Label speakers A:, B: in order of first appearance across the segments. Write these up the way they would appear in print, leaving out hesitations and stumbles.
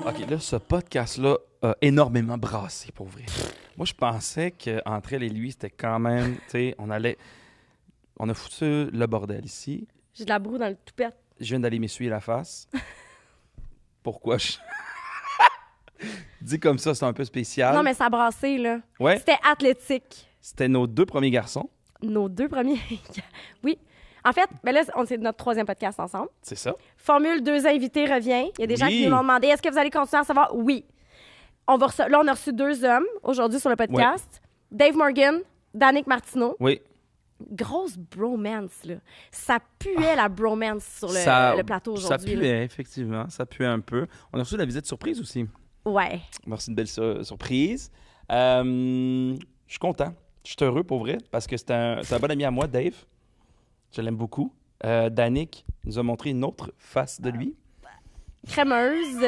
A: OK, là, ce podcast-là a énormément brassé, pour vrai. Moi, je pensais qu'entre elle et lui, c'était quand même, tu sais, on a foutu le bordel ici.
B: J'ai de la broue dans le toupette.
A: Je viens d'aller m'essuyer la face. Pourquoi je... Dit comme ça, c'est un peu spécial.
B: Non, mais ça a brassé, là.
A: Ouais.
B: C'était athlétique.
A: C'était nos 2 premiers garçons.
B: Nos 2 premiers. Oui. En fait, ben là, c'est notre 3e podcast ensemble.
A: C'est ça.
B: Formule 2 invités revient. Il y a des gens
A: Oui.
B: qui nous l'ont demandé. Est-ce que vous allez continuer à savoir? Oui. Là, on a reçu 2 hommes aujourd'hui sur le podcast. Dave Morgan, Danick Martineau.
A: Oui.
B: Grosse bromance, là. Ça puait la bromance sur le plateau aujourd'hui.
A: Ça puait, effectivement. Ça puait un peu. On a reçu la visite surprise aussi.
B: Ouais.
A: On a reçu une belle surprise. Je suis content. Je suis heureux, pour vrai, parce que c'est un bon ami à moi, Dave. Je l'aime beaucoup. Danick nous a montré une autre face de lui.
B: Crémeuse.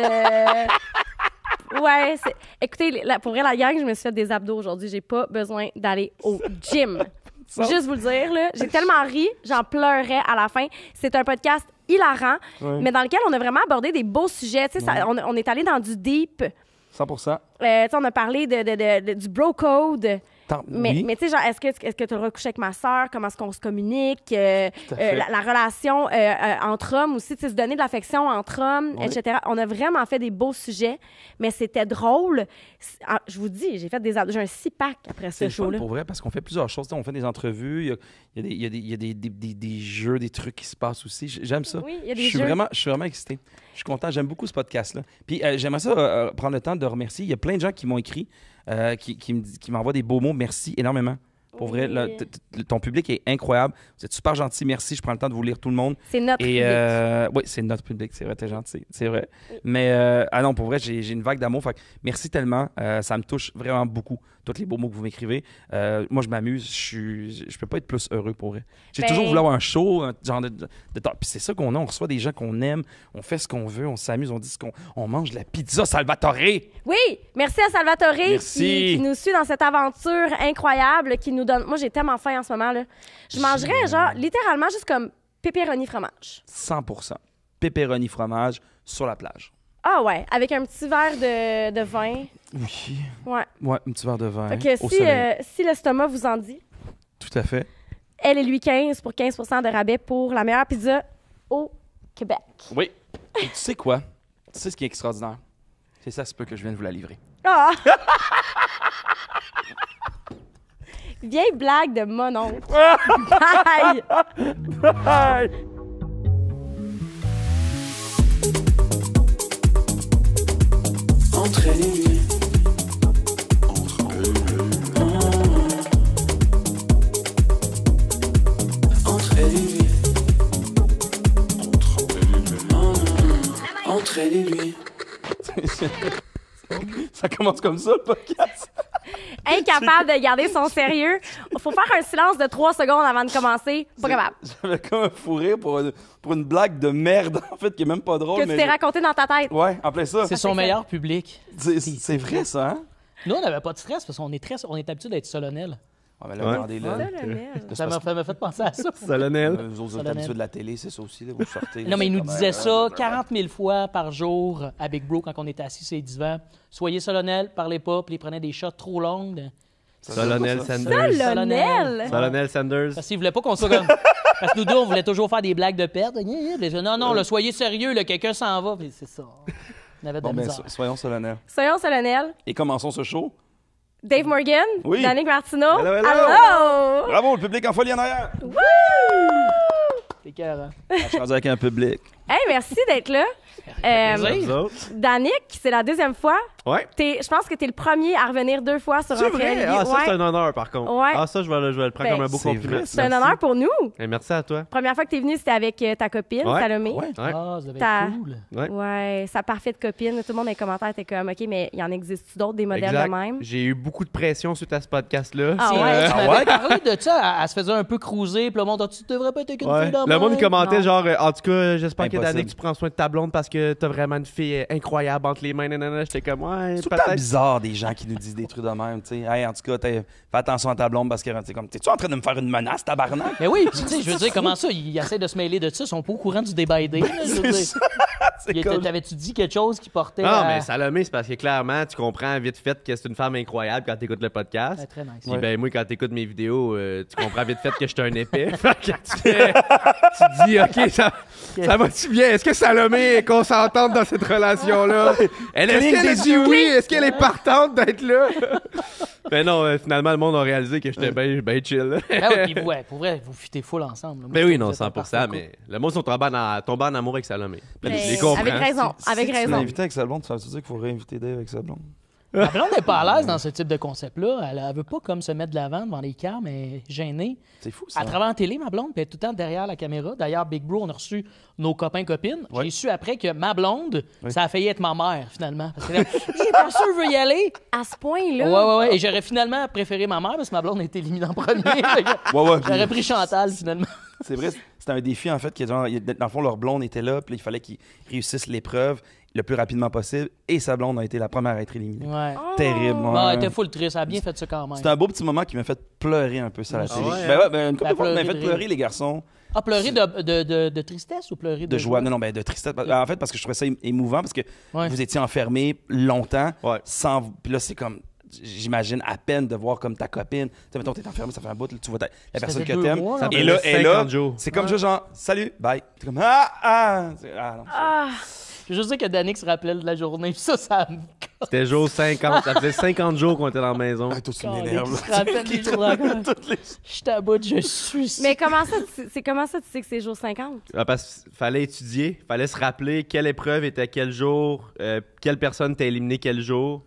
B: Ouais. Écoutez, pour vrai, la gang, je me suis fait des abdos aujourd'hui. J'ai pas besoin d'aller au gym. Juste vous le dire, là. J'ai tellement ri, j'en pleurais à la fin. C'est un podcast hilarant, mais dans lequel on a vraiment abordé des beaux sujets. Tu sais, on est allé dans du deep.
A: 100%.
B: On a parlé du bro code. Mais tu sais, genre, est-ce que tu as recouché avec ma sœur? Comment est-ce qu'on se communique? La relation entre hommes aussi, tu sais, se donner de l'affection entre hommes, etc. On a vraiment fait des beaux sujets, mais c'était drôle. Je vous dis, j'ai un 6-pack après ce show-là.
A: C'est pour vrai, parce qu'on fait plusieurs choses. On fait des entrevues, il y a des jeux, des trucs qui se passent aussi. J'aime ça.
B: Oui, il y a des jeux.
A: Je suis vraiment excité. Je suis content. J'aime beaucoup ce podcast-là. Puis j'aimerais ça prendre le temps de remercier. Il y a plein de gens qui m'ont écrit, qui m'envoient des beaux mots. Merci énormément. Pour vrai, ton public est incroyable. Vous êtes super gentil. Merci. Je prends le temps de vous lire tout le monde.
B: C'est notre public.
A: Oui, c'est notre public. C'est vrai, t'es gentil. C'est vrai. Oui. Mais non, pour vrai, j'ai une vague d'amour. Fait que merci tellement. Ça me touche vraiment beaucoup, tous les beaux mots que vous m'écrivez. Moi, je m'amuse. Je peux pas être plus heureux, pour vrai. J'ai toujours voulu avoir un show, un genre de temps. Puis c'est ça qu'on a. On reçoit des gens qu'on aime. On fait ce qu'on veut. On s'amuse. On dit on mange de la pizza Salvatore.
B: Oui, merci à Salvatore qui nous suit dans cette aventure incroyable, qui nous donne... Moi, j'ai tellement faim en ce moment, là. Je mangerais, genre, littéralement, juste comme pepperoni fromage.
A: 100%. Pepperoni fromage sur la plage.
B: Ah ouais, avec un petit verre de vin.
A: Oui.
B: Ouais.
A: Ouais, un petit verre de vin.
B: Fait que si l'estomac vous en dit...
A: Tout à fait.
B: Elle et lui 15 pour 15% de rabais pour la meilleure pizza au Québec.
A: Oui. Et tu sais quoi? Tu sais ce qui est extraordinaire? C'est ça, c'est peu que je viens de vous la livrer.
B: Ah! Vieille blague de mon oncle. Bye!
A: Bye!
C: Entre elle et lui. Entre elle et lui. Entre elle et lui.
A: Ça commence comme ça, le podcast.
B: Incapable de garder son sérieux. Faut faire un silence de 3 secondes avant de commencer. Pas capable.
A: J'avais comme un fou rire pour une blague de merde, en fait, qui est même pas drôle.
B: Que tu t'es raconté dans ta tête.
A: Ouais, en plein ça.
D: C'est son meilleur public.
A: C'est vrai, ça, hein?
D: Nous, on n'avait pas de stress parce qu'on est habitué d'être solennel.
A: Ah, ben là, regardez, là.
D: Ça m'a fait penser à ça.
E: Solennel.
A: Vous autres êtes habitués de la télé, c'est ça aussi, là, vous sortez.
D: Non, mais il nous disait ça 40 000 fois par jour à Big Bro quand on était assis sur les divans. Soyez solennel, parlez pas, puis ils prenaient des shots trop longues.
E: Solennel Sanders.
B: Solennel
E: Sanders.
D: Parce qu'ils voulaient pas qu'on soit comme... Parce que nous deux, on voulait toujours faire des blagues de perte. Non, là, soyez sérieux, là, quelqu'un s'en va. Puis c'est ça. On avait de la misère.
A: Soyons solennels.
B: Soyons solennels.
A: Et commençons ce show.
B: Dave Morgan,
A: oui.
B: Danick Martineau.
A: Allô! Bravo, le public en folie en arrière.
B: Wouh!
D: C'est cœur, hein?
A: Je suis rendu avec un public.
B: Hey, merci d'être là. Danick, c'est la 2e fois.
E: Ouais.
B: Je pense que t'es le premier à revenir 2 fois sur
E: C'est
B: Entre elle et
E: vrai?
B: lui.
E: Ah, ça, c'est un honneur, par contre.
B: Ouais.
E: Ah, ça, je vais le prendre comme un beau compliment.
B: C'est un honneur pour nous.
E: Et merci à toi.
B: Première fois que t'es venu, c'était avec ta copine, Salomé.
A: Ouais.
D: Ah, ça devait être cool.
B: Ouais, sa parfaite copine. Tout le monde dans les commentaires était comme, OK, mais il y en existe d'autres, des modèles
E: Exact.
B: de même?
E: J'ai eu beaucoup de pression suite à ce podcast-là.
B: Ah
D: Tu
B: ouais?
D: m'avais parlé de ça, elle se faisait un peu cruiser, puis le monde, tu devrais pas être qu'une fille
E: Ouais.
D: de
E: Le monde
D: même.
E: commentait
B: Non.
E: genre, en tout cas, j'espère que Danick, tu prends soin de ta blonde parce que t'as vraiment une fille incroyable entre les mains. J'étais comme, ouais,
A: c'est tout le temps bizarre des gens qui nous disent des trucs de même. T'sais. Hey, en tout cas, fais attention à ta blonde parce que t'es-tu en train de me faire une menace, tabarnak?
D: Mais oui, je veux dire, comment ça? Ils essaient de se mêler de ça. Ils sont pas au courant du débat aidé. T'avais-tu dit quelque chose qui portait.
E: Non, mais Salomé, c'est parce que clairement, tu comprends vite fait que c'est une femme incroyable quand t'écoutes le podcast.
D: C'est très nice.
E: Puis ben, moi, quand t'écoutes mes vidéos, tu comprends vite fait que je suis un épais. Fait que tu te dis, OK, ça va-tu bien? Est-ce que Salomé est consentante dans cette relation-là? Est-ce qu'elle a dit oui? Est-ce qu'elle est partante d'être là? Mais non, finalement, le monde a réalisé que j'étais bien chill.
D: Pour vrai, vous fûtez full ensemble.
E: Ben oui, non, 100%, mais le monde sont tombés en amour avec Salomé.
B: Avec raison, avec
A: si
B: raison.
A: tu l'as invité avec sa blonde, ça veut dire qu'il faut réinviter Dave avec sa blonde?
D: Ma blonde n'est pas à l'aise dans ce type de concept-là. Elle veut pas comme se mettre de l'avant devant les cams, mais gênée.
A: C'est fou, ça.
D: Elle travaille en télé, ma blonde, puis elle est tout le temps derrière la caméra. D'ailleurs, Big Bro, on a reçu nos copains-copines.
A: Ouais.
D: J'ai su après que ma blonde, ça a failli être ma mère, finalement. Parce que j'ai pas sûr, je veux y aller.
B: À ce point-là?
D: Ouais. Et j'aurais finalement préféré ma mère parce que ma blonde a été éliminée en premier. J'aurais pris Chantal, finalement.
A: C'est vrai, c'était un défi, en fait, dans le fond, leur blonde était là, puis il fallait qu'ils réussissent l'épreuve le plus rapidement possible, et sa blonde a été la première à être éliminée.
D: Ouais.
A: Terrible.
D: Non, elle était full triste, elle a bien fait ça quand même.
A: C'était un beau petit moment qui m'a fait pleurer un peu ça à la télé. Une couple de fois, m'a fait pleurer, les garçons.
D: Ah, pleurer de tristesse ou pleurer de
A: joie? Non, de tristesse. En fait, parce que je trouvais ça émouvant, parce que vous étiez enfermés longtemps, sans... Puis là, c'est comme... J'imagine à peine de voir comme ta copine. Tu sais, mettons, t'es enfermé, ça fait un bout, tu vois la personne que t'aimes. Et là, c'est comme genre, salut, bye. T'es comme, non.
D: Je sais que Danick se rappelait de la journée, puis ça me...
E: C'était jour 50. Ça faisait 50 jours qu'on était dans la maison.
A: Toi, tu m'énerves.
D: Je me rappelle des jours je suis à bout, je suis...
B: Mais comment ça, tu sais que c'est jour 50?
E: Parce qu'il fallait étudier, il fallait se rappeler quelle épreuve était quel jour, quelle personne t'a éliminé quel jour.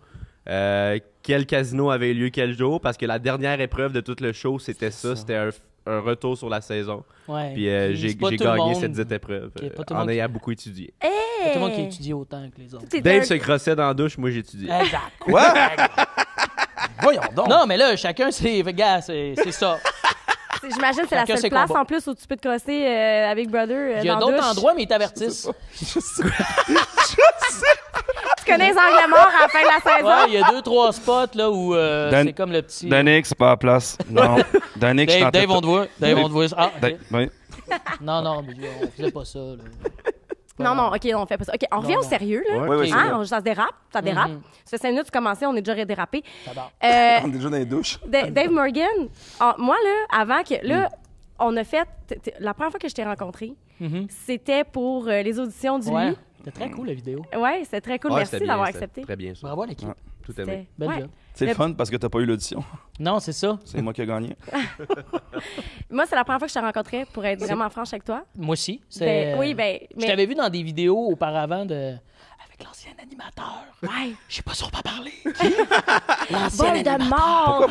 E: Quel casino avait eu lieu quel jour, parce que la dernière épreuve de tout le show, c'était ça. C'était un retour sur la saison.
D: Ouais.
E: Puis j'ai gagné cette dite épreuve en ayant beaucoup étudié.
B: Hey!
D: Pas tout le monde qui étudie autant que les autres.
E: Dave se crossait dans la douche, moi j'étudiais.
D: Exact.
A: Quoi? Voyons donc.
D: Non, mais là, chacun, c'est ça.
B: J'imagine que c'est la seule place en plus où tu peux te crosser avec Brother.
D: Il y a d'autres endroits, mais ils t'avertissent.
A: Je sais.
B: Tu connais les angles morts à la fin de la saison?
D: Ouais, il y a 2-3 spots là où c'est comme le petit.
A: Danick, c'est pas à place. Non. Danick, je
D: Dave, on te voit. Dave, on te voit. Ah, okay.
A: Oui.
D: Non, mais on faisait pas ça. Là.
B: Non, OK, on fait pas ça. OK, on revient au sérieux, là.
A: Oui,
B: ça se dérape, ça dérape. Ça fait 5 minutes, tu commençais, on est déjà dérapé.
A: On est déjà dans les douches.
B: Dave Morgan, moi, là, avant que... Là, on a fait... La première fois que je t'ai rencontré, c'était pour les auditions du Lui.
D: C'était très cool, la vidéo.
B: Oui, c'était très cool. Merci d'avoir accepté.
E: Très bien, ça.
D: Bravo, l'équipe.
E: Tout aimé.
D: Belle job.
A: C'est le fun parce que t'as pas eu l'audition.
D: Non, c'est ça.
A: C'est moi qui ai gagné.
B: Moi, c'est la première fois que je t'ai rencontré, pour être vraiment franche avec toi.
D: Moi aussi.
B: Je
D: t'avais vu dans des vidéos auparavant avec l'ancien animateur.
B: Ouais.
D: Je sais pas si on va parler.
B: L'ancien animateur. De mort.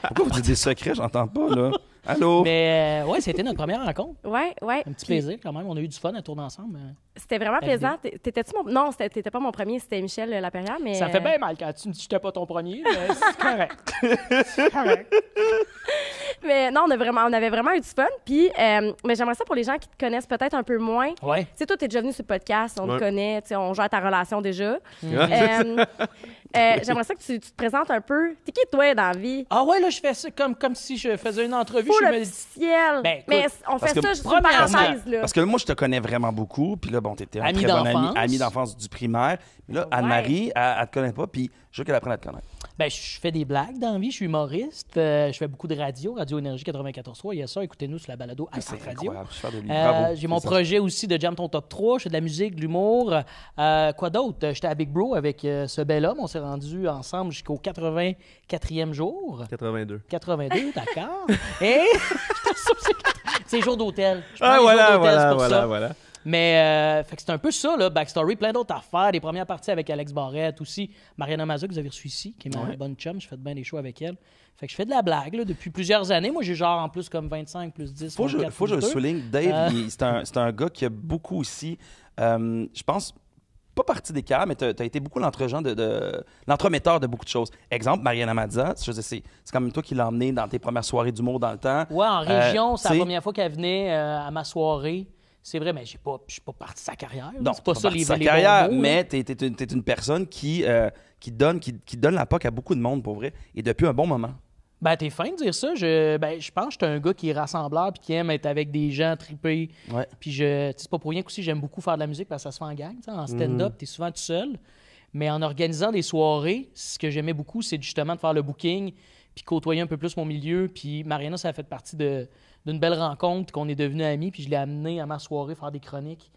A: Pourquoi vous dites des secrets? J'entends pas, là. Allô?
D: Mais c'était notre première rencontre.
B: Ouais.
D: Un petit plaisir quand même. On a eu du fun à tourner ensemble.
B: C'était vraiment plaisant. T'étais-tu mon... Non, t'étais pas mon premier, c'était Michel Lapérière, mais...
D: Ça fait bien mal quand tu me dis que j'étais pas ton premier, mais c'est correct.
B: Mais non, on avait vraiment eu du fun. Puis, mais j'aimerais ça pour les gens qui te connaissent peut-être un peu moins.
D: Ouais.
B: Tu sais, toi, t'es déjà venu sur le podcast, on te connaît, tu sais, on gère ta relation déjà. J'aimerais ça que tu te présentes un peu. T'es qui, toi, dans la vie?
D: Ah ouais, là, je fais ça comme si je faisais une entrevue.
B: Pour le ciel.
D: Ben,
B: mais on fait ça sur parenthèse, là.
A: Parce que moi, je te connais vraiment beaucoup. Puis là, bon, t'étais un très bon ami d'enfance du primaire. Mais là, Anne-Marie, elle te connaît pas. Puis je veux qu'elle apprenne à te connaître.
D: Ben, je fais des blagues dans la vie. Je suis humoriste. Je fais beaucoup de Radio Énergie 94.3. Il y a ça. Écoutez-nous sur la balado à cette radio. J'ai mon projet aussi de Jam Ton Top 3. Je fais de la musique, de l'humour. Quoi d'autre? J'étais à Big Bro avec ce bel homme. On s'est rendu ensemble jusqu'au 84e jour.
E: 82.
D: 82, d'accord. Et c'est jour d'hôtel.
E: Voilà.
D: Mais fait que c'est un peu ça, là, backstory, plein d'autres affaires, des premières parties avec Alex Barrette aussi, Mariana Maza que vous avez reçu ici, qui est ma bonne chum, je fais bien des shows avec elle. Fait que je fais de la blague là, depuis plusieurs années. Moi, j'ai genre en plus comme 25 plus 10.
A: Faut que je le souligne. Dave, c'est un gars qui a beaucoup aussi, je pense, pas partie des cas, mais tu as été beaucoup l'entremetteur de beaucoup de choses. Exemple, Mariana Mazza, c'est quand même toi qui l'as emmené dans tes premières soirées d'humour dans le temps.
D: Ouais, en région, c'est la première fois qu'elle venait à ma soirée. C'est vrai, mais je suis pas parti de sa carrière.
A: Non,
D: c'est pas ça les
A: sa carrière, mais t'es une personne qui donne la POC à beaucoup de monde, pour vrai, et depuis un bon moment.
D: Ben, t'es fin de dire ça. Je pense que je suis un gars qui est rassembleur puis qui aime être avec des gens trippés.
A: Ouais.
D: Puis c'est pas pour rien qu'aussi j'aime beaucoup faire de la musique parce que ça se fait en gang. En stand-up, t'es souvent tout seul. Mais en organisant des soirées, ce que j'aimais beaucoup, c'est justement de faire le booking puis côtoyer un peu plus mon milieu. Puis Mariana, ça a fait partie d'une belle rencontre qu'on est devenus amis. Puis je l'ai amenée à ma soirée faire des chroniques.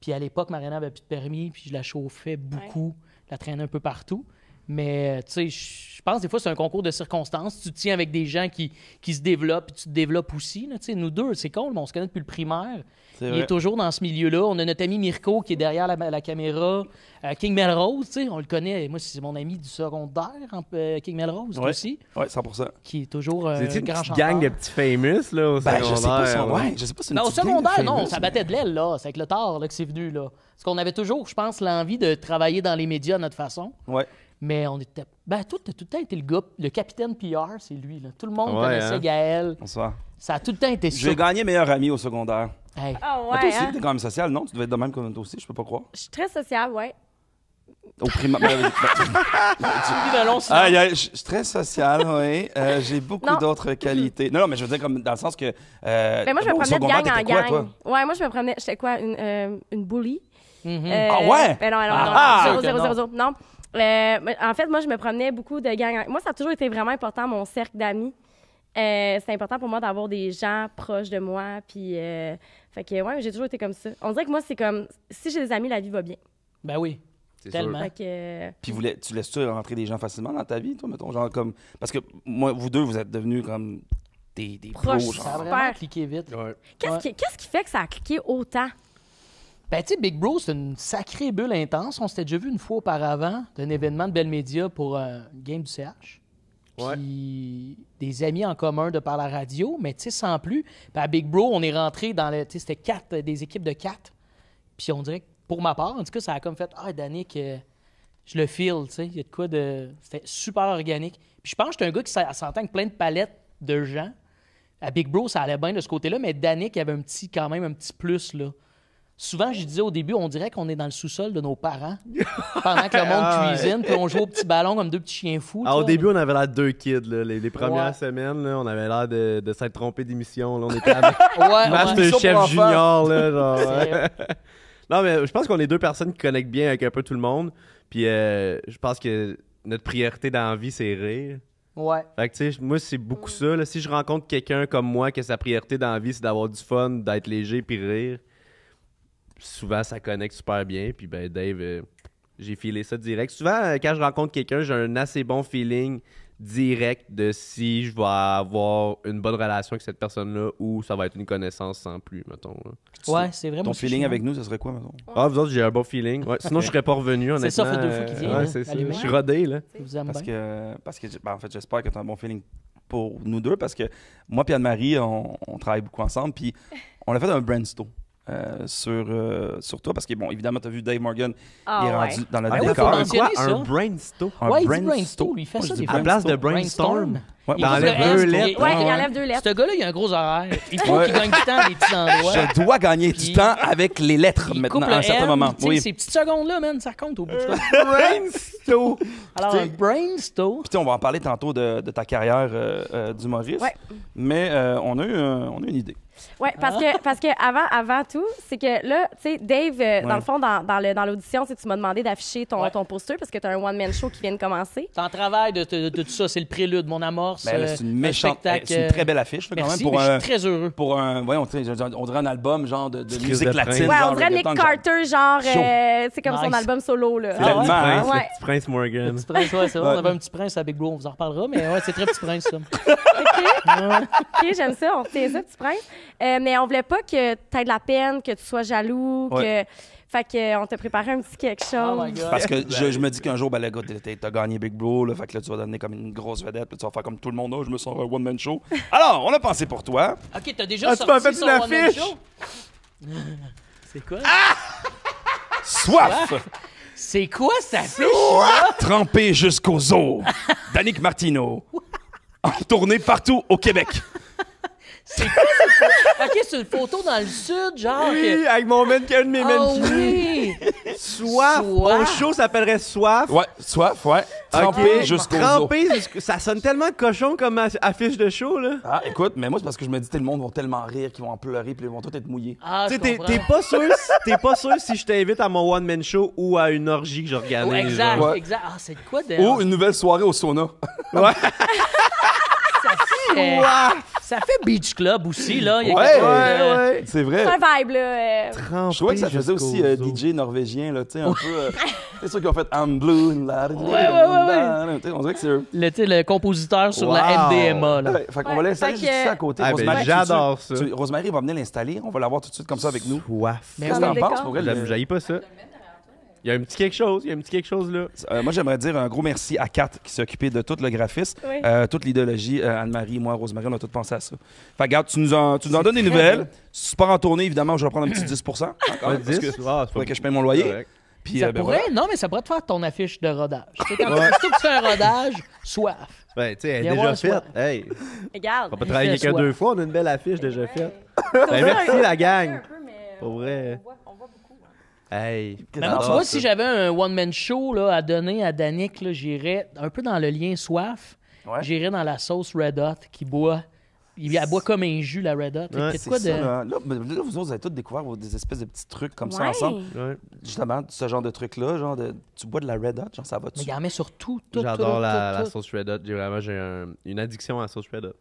D: Puis à l'époque, Mariana avait plus de permis puis je la chauffais beaucoup. Je la traînais un peu partout. Mais, tu sais, je pense des fois, c'est un concours de circonstances. Tu te tiens avec des gens qui se développent, puis tu te développes aussi. Tu sais, nous deux, c'est con, mais on se connaît depuis le primaire. Il est toujours dans ce milieu-là. On a notre ami Mirko qui est derrière la caméra. King Melrose, tu sais, on le connaît. Moi, c'est mon ami du secondaire, King Melrose aussi.
A: Oui, 100%.
D: Qui est toujours un grand chanteur.
E: Gang de petits famous, là, au secondaire.
A: Je sais pas si c'est une
D: au
A: petite
D: secondaire,
A: gang de
D: non,
A: famous,
D: ça battait de l'aile, là. C'est avec le tard là, que c'est venu, là. Parce qu'on avait toujours, je pense, l'envie de travailler dans les médias à notre façon.
A: Ouais.
D: Mais on était. Ben, tout le temps été le gars. Le capitaine PR, c'est lui. Là. Tout le monde connaissait Gaël.
A: Bonsoir.
D: Ça a tout le temps été ça.
A: J'ai gagné meilleur ami au secondaire.
D: Hey.
B: Oh,
A: Mais toi aussi, t'es quand même social, non? Tu devais être de même comme toi aussi, je peux pas croire.
B: Je suis très sociable, ouais.
A: Au primaire. Je suis très social, oui. J'ai beaucoup d'autres qualités. Non, mais je veux dire, comme dans le sens que.
B: Mais moi, je me promenais de gang en gang. Ouais, moi, je me promenais. J'étais quoi? Une bully?
A: Ah ouais?
B: Ben non, zéro. Non. En fait, moi, je me promenais beaucoup de gangs. Moi, ça a toujours été vraiment important, mon cercle d'amis. C'est important pour moi d'avoir des gens proches de moi. Puis, fait que, ouais, j'ai toujours été comme ça. On dirait que moi, c'est comme, si j'ai des amis, la vie va bien.
D: Ben oui.
E: C'est
D: tellement.
A: Puis tu laisses-tu rentrer des gens facilement dans ta vie, toi, mettons, genre comme... Parce que moi, vous deux, vous êtes devenus comme des
B: proches,
A: pros, genre.
D: Ça a vraiment cliqué vite.
E: Ouais.
B: Qu'est-ce qui fait que ça a cliqué autant?
D: Ben, tu sais, Big Bro, c'est une sacrée bulle intense. On s'était déjà vu une fois auparavant d'un événement de Bell Media pour une game du CH. Puis des amis en commun de par la radio, mais tu sais, sans plus. Puis à Big Bro, on est rentré dans le... Tu sais, c'était des équipes de 4. Puis on dirait que, pour ma part, en tout cas, ça a comme fait « Ah, Danick, je le feel, tu sais. Il y a de quoi de... » C'était super organique. Puis je pense que j'étais un gars qui s'entend avec plein de palettes de gens. À Big Bro, ça allait bien de ce côté-là, mais Danick avait quand même un petit plus, là. Souvent, je disais au début, on dirait qu'on est dans le sous-sol de nos parents pendant que le monde cuisine, puis on joue au petit ballon comme deux petits chiens fous.
E: Au début, on avait l'air de deux kids. Là. Les premières semaines, là, on avait l'air de s'être trompé d'émission. Là. On était avec Masterchef Junior. Là, genre, Non, mais je pense qu'on est deux personnes qui connectent bien avec un peu tout le monde. Puis je pense que notre priorité dans la vie, c'est rire.
D: Ouais.
E: Fait que, tu sais, moi, c'est beaucoup ça. Là. Si je rencontre quelqu'un comme moi, que sa priorité dans la vie, c'est d'avoir du fun, d'être léger, puis rire, souvent, ça connecte super bien. Puis, ben, Dave, j'ai filé ça direct. Souvent, quand je rencontre quelqu'un, j'ai un assez bon feeling direct de si je vais avoir une bonne relation avec cette personne-là ou ça va être une connaissance sans plus, mettons. Là.
D: Ouais, c'est vraiment.
A: Ton feeling avec nous, ça serait quoi, mettons?
E: Ah, vous autres, j'ai un bon feeling. Ouais, sinon, je serais pas revenu, honnêtement.
D: C'est ça, fait 2 fois qu'il vient.
E: Ouais, c'est ça. Je suis rodé, là.
D: Vous aimez bien.
A: Parce que en fait, j'espère que tu as un bon feeling pour nous deux parce que moi et Anne-Marie, on travaille beaucoup ensemble. Puis on a fait un brainstorm. Sur toi, parce que, bon, évidemment, tu as vu Dave Morgan, il est rendu dans le décor.
E: Un brainstorm?
D: Ouais, il dit brainstorm. Il fait ça des fois.
E: À place de brainstorm?
D: Il
E: enlève 2 lettres.
B: Ouais, il enlève 2 lettres.
D: Ce gars-là, il a un gros horaire. Il faut qu'il gagne du temps à des petits endroits.
A: Je dois gagner du temps avec les lettres maintenant, à un certain moment.
D: Oui. Ces petites secondes-là, man, ça compte au bout du compte.
E: Brainstorm!
D: Alors, un brainstorm.
A: Puis, on va en parler tantôt de ta carrière d'humoriste.
B: Ouais.
A: Mais on a eu une idée.
B: Oui, parce que avant tout, c'est que là, tu sais, Dave, dans le fond, dans l'audition, tu m'as demandé d'afficher ton poster parce que tu as un one-man show qui vient de commencer.
D: C'est en travail de tout ça, c'est le prélude, mon amorce.
A: Ben, c'est une méchante, c'est une très belle affiche, là, quand
D: merci,
A: même. Pour
D: je suis très heureux.
A: Pour un, voyons, on dirait un album genre de musique latine.
B: Ouais, on dirait Nick Carter, genre, c'est comme son album solo, là.
A: Tellement, hein?
E: Le petit prince Morgan.
D: Le petit prince, ouais, c'est vrai. On avait un petit prince à Big Bro, on vous en reparlera, mais ouais, c'est très petit prince, ça.
B: OK, j'aime ça, on retient ça, petit prince. Mais on voulait pas que tu aies de la peine, que tu sois jaloux, que... Fait qu'on t'a préparé un petit quelque chose.
D: Oh my God.
A: Parce que je me dis qu'un jour, ben, le gars, t'as gagné Big Bro, là, fait que là, tu vas devenir comme une grosse vedette, puis tu vas faire comme tout le monde, je me sens un one-man show. Alors, on a pensé pour toi.
D: OK, t'as déjà
E: tu m'as fait
D: sorti
E: une
D: son one-man
E: affiche?
D: show? C'est quoi?
A: Soif!
D: C'est quoi cette affiche?
A: Trempé jusqu'aux os. Danick Martineau. En tournée partout au Québec.
D: C'est quoi OK, c'est une photo dans le sud, genre.
E: Oui, avec mon mannequin de mes mannequins.
D: Oui!
E: Soif. Mon show s'appellerait Soif.
A: Ouais, soif, ouais. Trempé jusqu'au os.
E: Trempé, ça sonne tellement cochon comme affiche de show, là.
A: Ah, écoute, mais moi, c'est parce que je me dis, le monde va tellement rire qu'ils vont en pleurer puis ils vont tous être mouillés.
D: Ah,
E: tu sais, t'es pas sûr si je t'invite à mon one-man show ou à une orgie que j'organise.
D: Exact,
A: Ouais.
D: exact. Ah, c'est quoi de...
A: Ou une nouvelle soirée au sauna.
E: Ouais.
D: Ça fait Beach Club aussi, là. Il y a
A: Ouais,
D: quelque chose de-
E: ouais.
A: C'est vrai.
B: C'est un vibe, là.
A: Je trouvais que ça faisait aussi DJ norvégien, là, tu sais, un peu. C'est ceux qui ont fait I'm Blue and la.
D: Ouais.
A: On dirait que c'est eux.
D: Le compositeur sur la MDMA, là.
A: Ouais, fait qu'on va l'installer
B: Fait
A: juste
B: que-
A: ici à côté.
E: Ah, ben,
A: Rosemary,
E: j'adore ça.
A: Rosemary va venir l'installer. On va l'avoir tout de suite comme ça avec nous.
E: Soif.
D: Mais
A: Qu'est-ce
D: oui.
A: que t'en
B: Décor.
A: penses pour elle?
E: J'haïs pas ça. Il y a un petit quelque chose, là.
A: Moi, j'aimerais dire un gros merci à Kat qui s'est occupée de tout le graphisme,
B: Oui.
A: toute l'idéologie. Anne-Marie, moi, Rosemary, on a tout pensé à ça. Fait regarde, tu nous en donnes des nouvelles. Si tu pars en tournée, évidemment, je vais prendre un petit 10%. Quand même, parce que faudrait que je paye mon loyer. Puis,
D: Ça
A: ben
D: pourrait,
A: voilà.
D: non, mais ça pourrait te faire ton affiche de rodage. Tu sais, quand tu fais un rodage, soif.
E: Ben, tu sais, elle
D: Viens
E: est déjà
D: voir,
E: faite. Hey,
B: Regarde.
E: on peut travailler avec
D: fait
E: quelqu'un
D: soif.
E: 2 fois, on a une belle affiche déjà faite.
B: Ben,
E: merci, la gang. Pour vrai.
B: On voit beaucoup.
E: Hey.
D: Mais non, tu vois, si j'avais un one-man show là, à donner à Danick, là, j'irais un peu dans le lien soif.
A: Ouais.
D: J'irais dans la sauce Red Hot qui boit. Elle boit comme un jus, la Red Hot.
E: Ouais,
A: C'est
D: quoi
A: ça,
D: de...
A: là. Là, vous autres, vous avez tous découvert des espèces de petits trucs comme ça
B: Ouais.
A: ensemble.
E: Ouais.
A: Justement, ce genre de truc-là, genre tu bois de la Red Hot, genre ça va
D: Mais
A: dessus.
D: il en met sur tout, tout,
E: J'adore
D: tout,
E: la
D: tout.
E: sauce Red Hot. J'ai une addiction à la sauce Red Hot.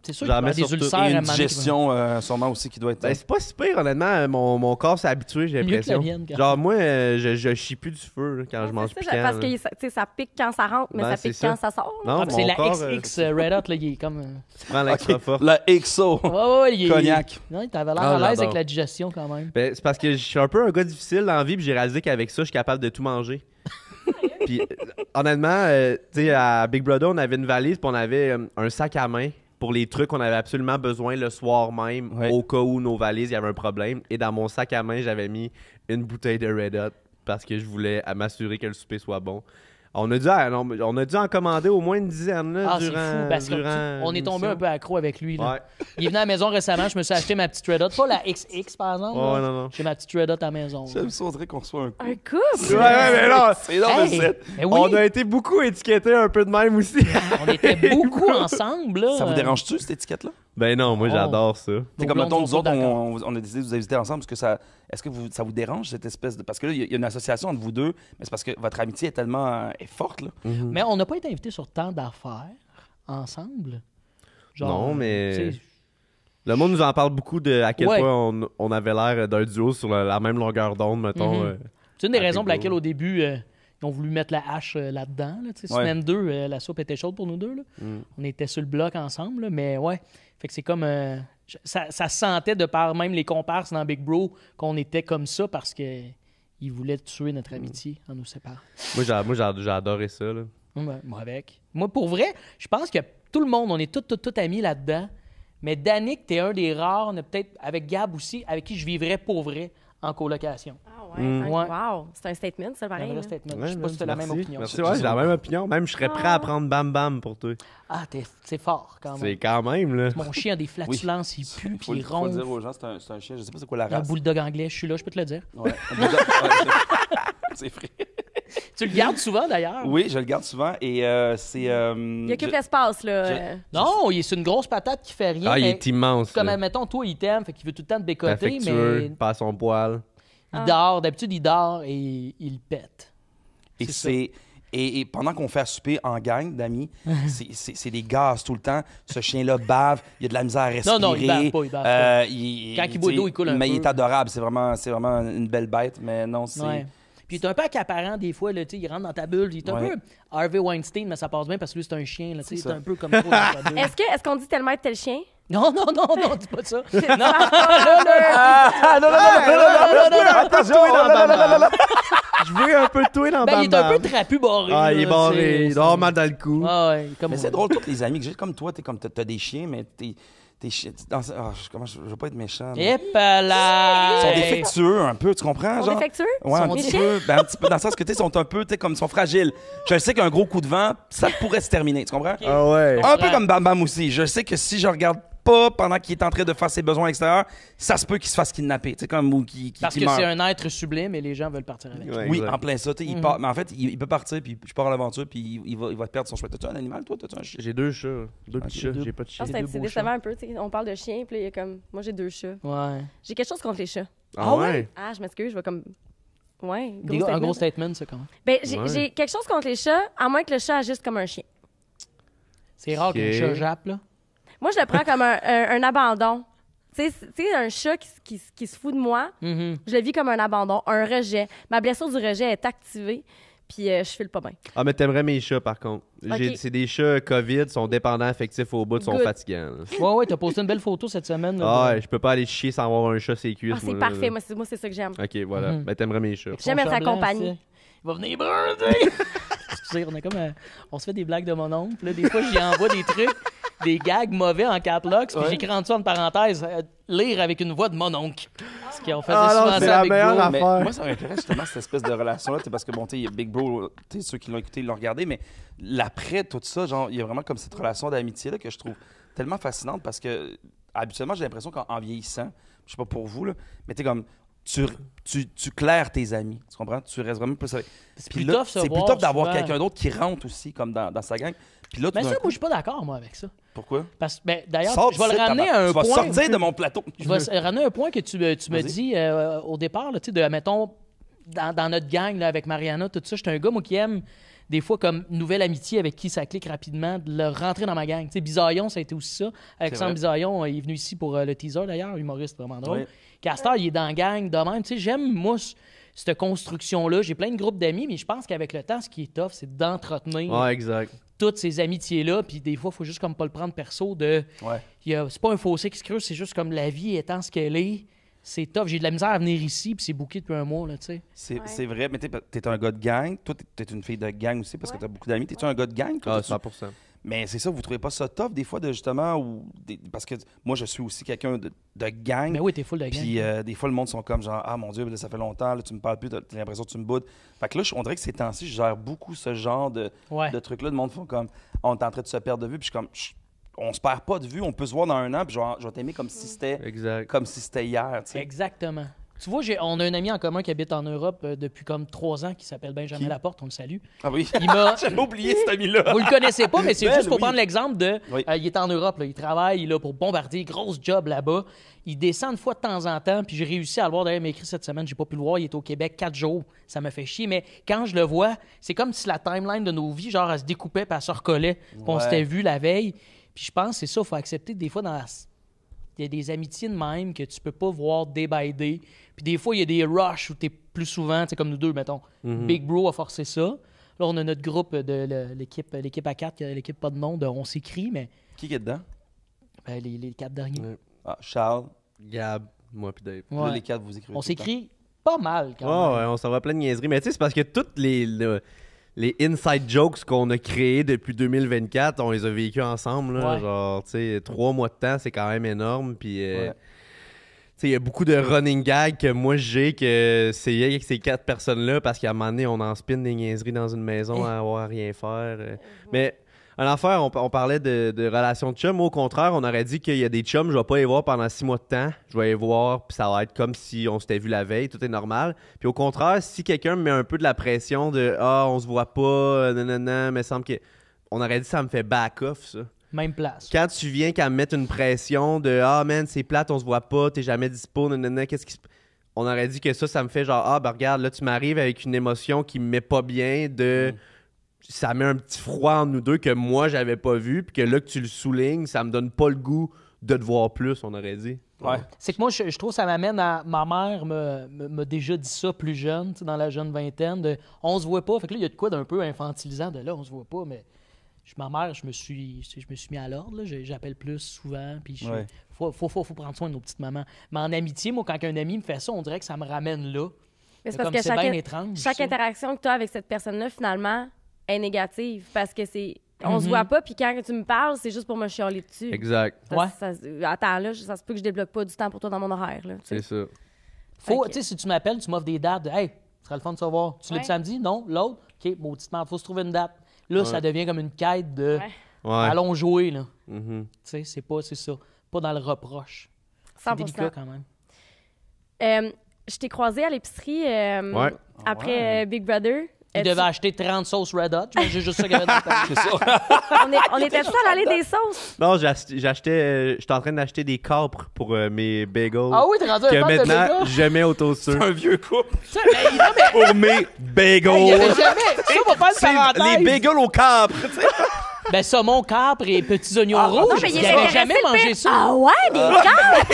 D: C'est sûr
E: J'en
D: qu'il y a
E: mets
D: des
E: sur tout.
D: ulcères à
A: Et
D: un
A: une
D: moment donné qui
A: digestion, sûrement aussi, qui doit être.
E: Ben, c'est pas si pire, honnêtement. Mon corps s'est habitué, j'ai
D: Mieux que la
E: l'impression.
D: mienne, quand
E: Genre, moi, je chie plus du feu là, quand je mange
B: C'est
E: piquant.
B: ça, parce
E: là.
B: que tu sais, ça pique quand ça rentre, mais
E: Ben,
B: ça
E: c'est
B: pique
E: ça.
B: quand ça sort. là.
E: Non,
D: Ah, puis c'est
E: mon
D: la
E: corps,
D: XX Red Hot, là, il est comme...
E: prends l'extra
A: Ok,
E: fort.
A: la XO.
D: Ouais, il est...
A: Cognac.
D: Non, t'avais l'air
E: Ah,
D: à l'aise
E: j'adore.
D: avec la digestion quand même.
E: Ben, c'est parce que je suis un peu un gars difficile dans la vie, puis j'ai réalisé qu'avec ça, je suis capable de tout manger. Puis, honnêtement, tu sais, à Big Brother, on avait une valise, puis on avait un sac à main pour les trucs qu'on avait absolument besoin le soir même,
A: Ouais.
E: au cas où nos valises, il y avait un problème. Et dans mon sac à main, j'avais mis une bouteille de Red Hot parce que je voulais m'assurer que le souper soit bon. On a dû en commander au moins une dizaine là,
D: Ah, c'est
E: durant,
D: fou, parce
E: durant
D: qu'on est tombé
E: l'émission.
D: un peu accro avec lui. Là.
E: Ouais.
D: Il est venu à la maison récemment, je me suis acheté ma petite Red Hot. Pas la XX, par exemple.
E: Ouais,
D: là.
E: non.
D: J'ai ma petite Red Hot à la maison. là.
A: J'aime ça, on dirait qu'on reçoit un coup.
B: Un couple.
E: Ouais, mais non,
A: C'est énorme,
D: Hey,
A: c'est.
D: mais oui,
E: on a été beaucoup étiquetés un peu de même aussi.
D: on était beaucoup ensemble. Là.
A: Ça vous dérange-tu, cette étiquette-là?
E: Ben non, moi
D: Oh.
E: j'adore ça.
A: C'est
D: Nos
A: comme,
D: blondes
A: mettons, nous
D: sont
A: autres,
D: pas d'accord.
A: on a décidé de vous inviter ensemble parce que ça. Est-ce que ça vous dérange, cette espèce de. Parce que là, il y a une association entre vous deux, mais c'est parce que votre amitié est tellement est forte, là.
D: Mais on n'a pas été invités sur tant d'affaires ensemble.
E: Non, mais-
D: tu sais,
E: Le monde nous en parle beaucoup de à quel
D: Ouais.
E: point on avait l'air d'un duo sur la même longueur d'onde, mettons.
D: Mhm. C'est une des
E: à
D: raisons
E: Big
D: pour laquelle,
E: Bro.
D: au début, ils ont voulu mettre la hache là-dedans. Là, tu sais,
A: Ouais.
D: Semaine 2, la soupe était chaude pour nous deux. Là. On était sur le bloc ensemble, là, mais ouais. Fait que c'est comme... ça se sentait de par même les comparses dans Big Bro qu'on était comme ça parce que ils voulaient tuer notre amitié en nous séparant.
E: Moi, j'ai adoré ça. Là.
D: Ouais, moi avec. Moi, pour vrai, je pense que tout le monde, on est tous amis là-dedans. Mais Danick, t'es un des rares, on a peut-être avec Gab aussi, avec qui je vivrais pour vrai en colocation.
B: Ah ouais.
D: Ouais.
B: Wow. C'est un statement, ça,
D: Un
B: pareil.
D: vrai
B: là.
D: statement.
E: Ouais,
D: Je sais pas si t'as la même
E: merci.
D: opinion.
E: Merci, ouais, j'ai la même opinion. Même, je serais prêt à prendre Bam Bam pour toi.
D: Ah, c'est fort quand
E: C'est
D: même.
E: quand même, là.
D: Mon chien a des flatulences, il pue, puis il
A: Faut le dire
D: ronfle.
A: aux gens, c'est un chien, je sais pas c'est quoi la
D: Un
A: race.
D: bulldog anglais, je suis là, je peux te le dire.
A: Ouais. Un bulldog- ouais, c'est vrai.
D: Tu le gardes souvent d'ailleurs?
A: Oui, je le garde souvent et c'est.
B: Il y a que l'espace, là.
D: Non, c'est une grosse patate qui fait rien.
E: Ah, il
D: mais
E: est immense.
D: comme,
E: là.
D: admettons, toi, il t'aime, fait qu'il veut tout le temps te bécoter,
E: Affectueux,
D: mais
E: pas à son poil.
D: il dort. D'habitude, il dort et il pète.
A: Et
D: C'est ça.
A: c'est. Et pendant qu'on fait à souper en gang d'amis, c'est des gaz tout le temps. Ce chien-là bave, il y a de la misère à respirer.
D: Non, il bave pas, il bave pas. Quand il boit
A: tu sais,
D: d'eau, il coule un
A: mais
D: peu.
A: il est adorable, c'est vraiment une belle bête, mais non, c'est.
D: Ouais. Puis il est un peu accaparant des fois, là, tu sais, il rentre dans ta bulle. Il est un
A: Ouais.
D: peu Harvey Weinstein, mais ça passe bien parce que lui, c'est un chien. Là, tu sais,
A: C'est
D: c'est
A: ça.
D: un peu comme trop dans ta bulle.
B: Est-ce qu'on dit tellement être tel chien?
D: Non, dis pas ça. Non,
E: Je veux un peu de toi dans
D: ben, il
E: Bam
D: est un peu
E: Bam.
D: trapu barré.
E: Ah, il est
D: là,
E: barré.
D: tu sais,
E: Il doit avoir mal dans le cou.
D: Ah ouais, comme
A: Mais
D: moi.
A: c'est drôle, tous les amis que j'ai comme toi, t'as des chiens, mais t'es chiens. Je veux pas être méchant. mais-
D: Hip là!
A: Ils sont défectueux un peu, tu comprends?
B: Sont
A: genre?
B: défectueux?
A: Ouais, un
D: Sont
A: petit
B: des
A: peu. Ben, un petit peu dans le sens que, tu sais, sont un peu, tu sais, comme ils sont fragiles. Je sais qu'un gros coup de vent, ça pourrait se terminer, tu comprends?
E: Ah ouais.
A: Un peu comme Bam Bam aussi. Je sais que si je regarde pas pendant qu'il est en train de faire ses besoins à l'extérieur, ça se peut qu'il se fasse kidnapper. Comme, ou
D: parce que c'est un être sublime et les gens veulent partir avec.
A: Ouais, oui, exact. En plein ça. Il part, mais en fait, il peut partir, puis je pars à l'aventure, puis il va perdre son choix. T'as-tu un animal, toi? T'as-tu un chien?
E: J'ai 2 chats. 2 petits chats. J'ai pas de chien.
B: C'est décevant un peu. On parle de chiens, puis il y a comme... Moi, j'ai 2 chats.
D: Ouais.
B: J'ai quelque chose contre les chats.
E: Ah ouais?
B: Ah, je m'excuse, je vais comme... Ouais,
D: un gros statement, ça, quand même.
B: Ben, j'ai quelque chose contre les chats, à moins que le chat agisse comme un chien.
D: C'est rare qu'un chat jappe, là.
B: Moi, je le prends comme un abandon. Tu sais, un chat qui se fout de moi, je le vis comme un abandon, un rejet. Ma blessure du rejet est activée, puis je file pas bien.
E: Ah, mais t'aimerais mes chats, par contre.
B: Okay.
E: C'est des chats COVID, sont dépendants affectifs au bout, sont fatigants.
D: Ouais, t'as posté une belle photo cette semaine.
E: Ouais, je peux pas aller chier sans avoir un chat ses cuisses.
B: C'est parfait, moi, c'est ça que j'aime.
E: OK, voilà. Ben, t'aimerais mes chats.
B: J'aime être accompagné.
D: Il va venir brun, excusez, on se fait des blagues de mon oncle. Là, des fois, j'y envoie des trucs, des gags mauvais en cap lock, puis j'écris en dessous en parenthèse, lire avec une voix de mon oncle. Ce qu'on faisait souvent ça avec Bro.
A: Mais moi, ça m'intéresse justement cette espèce de relation-là, parce que bon, tu sais, Big Bro, ceux qui l'ont écouté, ils l'ont regardé, mais l'après, tout ça, genre, il y a vraiment comme cette relation d'amitié-là que je trouve tellement fascinante parce que habituellement, j'ai l'impression qu'en vieillissant, je sais pas pour vous, là, mais tu sais, comme tu claires tes amis, tu comprends? Tu restes vraiment plus avec.
D: C'est plus tough
A: d'avoir quelqu'un d'autre qui rentre aussi, comme dans sa gang. Puis là,
D: mais ça, moi, je suis pas d'accord, moi, avec ça.
A: Pourquoi?
D: Parce que, d'ailleurs, je vais le ramener à un point.
A: Tu vas sortir de mon plateau.
D: Je vais ramener un point que tu me dis au départ, tu sais, mettons, dans notre gang, là, avec Mariana, tout ça, j'étais un gars, moi, qui aime des fois comme nouvelle amitié avec qui ça clique rapidement, de le rentrer dans ma gang. Tu sais, Bisaillon, ça a été aussi ça. Alexandre Bisaillon, il est venu ici pour le teaser, d'ailleurs, humoriste vraiment drôle. Oui. Castor, il est dans la gang de même. Tu sais, j'aime, moi, cette construction-là. J'ai plein de groupes d'amis, mais je pense qu'avec le temps, ce qui est tough, c'est d'entretenir toutes ces amitiés-là. Puis des fois, il faut juste comme pas le prendre perso de... C'est pas un fossé qui se creuse, c'est juste comme la vie étant ce qu'elle est. C'est tough. J'ai de la misère à venir ici, puis c'est booké depuis un mois, là, tu sais.
A: C'est vrai, mais t'es un gars de gang. Toi, t'es une fille de gang aussi, parce que t'as beaucoup d'amis. T'es-tu un gars de gang?
E: Ah, 100%.
A: Mais c'est ça, vous trouvez pas ça tough des fois de justement parce que moi je suis aussi quelqu'un de gang.
D: Mais oui, t'es full de gang.
A: Puis des fois le monde sont comme genre ah mon Dieu, ça fait longtemps, là, tu me parles plus, t'as l'impression que tu me boudes. Fait que là on dirait que ces temps-ci je gère beaucoup ce genre de trucs là, le monde font comme on est en train de se perdre de vue, puis je suis comme on se perd pas de vue, on peut se voir dans un an, puis je vais t'aimer comme si c'était hier, tu sais.
D: Exactement. Tu vois, on a un ami en commun qui habite en Europe depuis comme 3 ans qui s'appelle Benjamin Laporte, on le salue.
A: Ah oui, j'avais oublié cet ami-là.
D: Vous le connaissez pas, mais c'est juste pour prendre l'exemple de... il est en Europe, là, il travaille là, pour Bombardier, grosse job là-bas. Il descend une fois de temps en temps, puis j'ai réussi à le voir. D'ailleurs, il m'a écrit cette semaine, j'ai pas pu le voir, il est au Québec 4 jours. Ça me fait chier, mais quand je le vois, c'est comme si la timeline de nos vies, genre, elle se découpait puis elle se recollait. On s'était vu la veille. Puis je pense que c'est ça, il faut accepter des fois il y a des amitiés de même que tu peux pas voir day by day. Puis des fois, il y a des rushs où tu es plus souvent, comme nous deux, mettons. Big Bro a forcé ça. Là, on a notre groupe de l'équipe à 4, l'équipe pas de nom, de On s'écrit, mais...
A: Qui est dedans?
D: Ben, les 4 derniers.
E: Ouais.
A: Ah, Charles,
E: Gab, moi puis Dave.
A: Là, les 4, vous écrivez.
D: On s'écrit pas mal, quand même.
E: Ouais, on s'en va plein de niaiseries. Mais tu sais, c'est parce que toutes les inside jokes qu'on a créés depuis 2024, on les a vécus ensemble. Là, genre, tu sais, 3 mois de temps, c'est quand même énorme. Puis, tu sais, il y a beaucoup de running gags que moi j'ai, que c'est avec ces 4 personnes-là, parce qu'à un moment donné, on en spin des niaiseries dans une maison à avoir à rien faire. Mais, en affaire, on parlait de relations de chum. Moi, au contraire, on aurait dit qu'il y a des chums, je vais pas les voir pendant 6 mois de temps. Je vais les voir, puis ça va être comme si on s'était vu la veille, tout est normal. Puis au contraire, si quelqu'un me met un peu de la pression de « Ah, on se voit pas, nanana », mais semble que... On aurait dit que ça me fait back-off, ça.
D: Même place.
E: Quand tu viens qu'à me mettre une pression de « Ah, man, c'est plate, on se voit pas, t'es jamais dispo, nanana, qu'est-ce qui se... » On aurait dit que ça me fait genre « Ah, ben regarde, là, tu m'arrives avec une émotion qui me met pas bien de... Ça met un petit froid entre nous deux que moi, j'avais pas vu, puis que là, que tu le soulignes, ça me donne pas le goût de te voir plus, on aurait dit.
A: Ouais.
D: C'est que moi, je trouve que ça m'amène à... Ma mère m'a déjà dit ça plus jeune, dans la jeune vingtaine, de « on se voit pas ». Fait que là, il y a de quoi d'un peu infantilisant de là, on se voit pas, mais... Ma mère, je me suis mis à l'ordre, là. J'appelle plus souvent, puis faut prendre soin de nos petites mamans. Mais en amitié, moi, quand un ami me fait ça, on dirait que ça me ramène là.
B: C'est parce que chaque interaction que tu as avec cette personne-là, finalement, est négative, parce que c'est... On se voit pas, puis quand tu me parles, c'est juste pour me chialer dessus.
E: Exact.
B: Attends, là, ça se peut que je débloque pas du temps pour toi dans mon horaire, là.
E: C'est ça.
D: Tu sais, si tu m'appelles, tu m'offres des dates, hey, ce serait le fun de savoir. Tu l'as le samedi? Non? L'autre? OK, maudite merde, faut se trouver une date. Là, ça devient comme une quête de... Allons jouer, là. Tu sais, c'est ça. pas dans le reproche.
B: 100%.
D: C'est délicat quand même.
B: Je t'ai croisé à l'épicerie après Big Brother.
D: Il devait acheter 30 sauces Red Hot. J'ai juste ça qu'il y avait dans le panier.
A: C'est ça.
B: On était tous à l'aller des sauces.
E: Non, j'étais en train d'acheter des capres pour mes bagels.
D: Ah oui, t'es rendu un fan de
E: maintenant,
D: bagels?
E: je mets au toaster.
A: C'est un vieux couple.
E: Pour mes bagels.
D: Il y avait jamais... Ça, on va faire une parenthèse.
A: Les bagels au capre.
D: Ben, saumon, capre et petits oignons rouges.
B: Non, mais
D: il avait jamais mangé ça.
B: Ah ouais, des capres!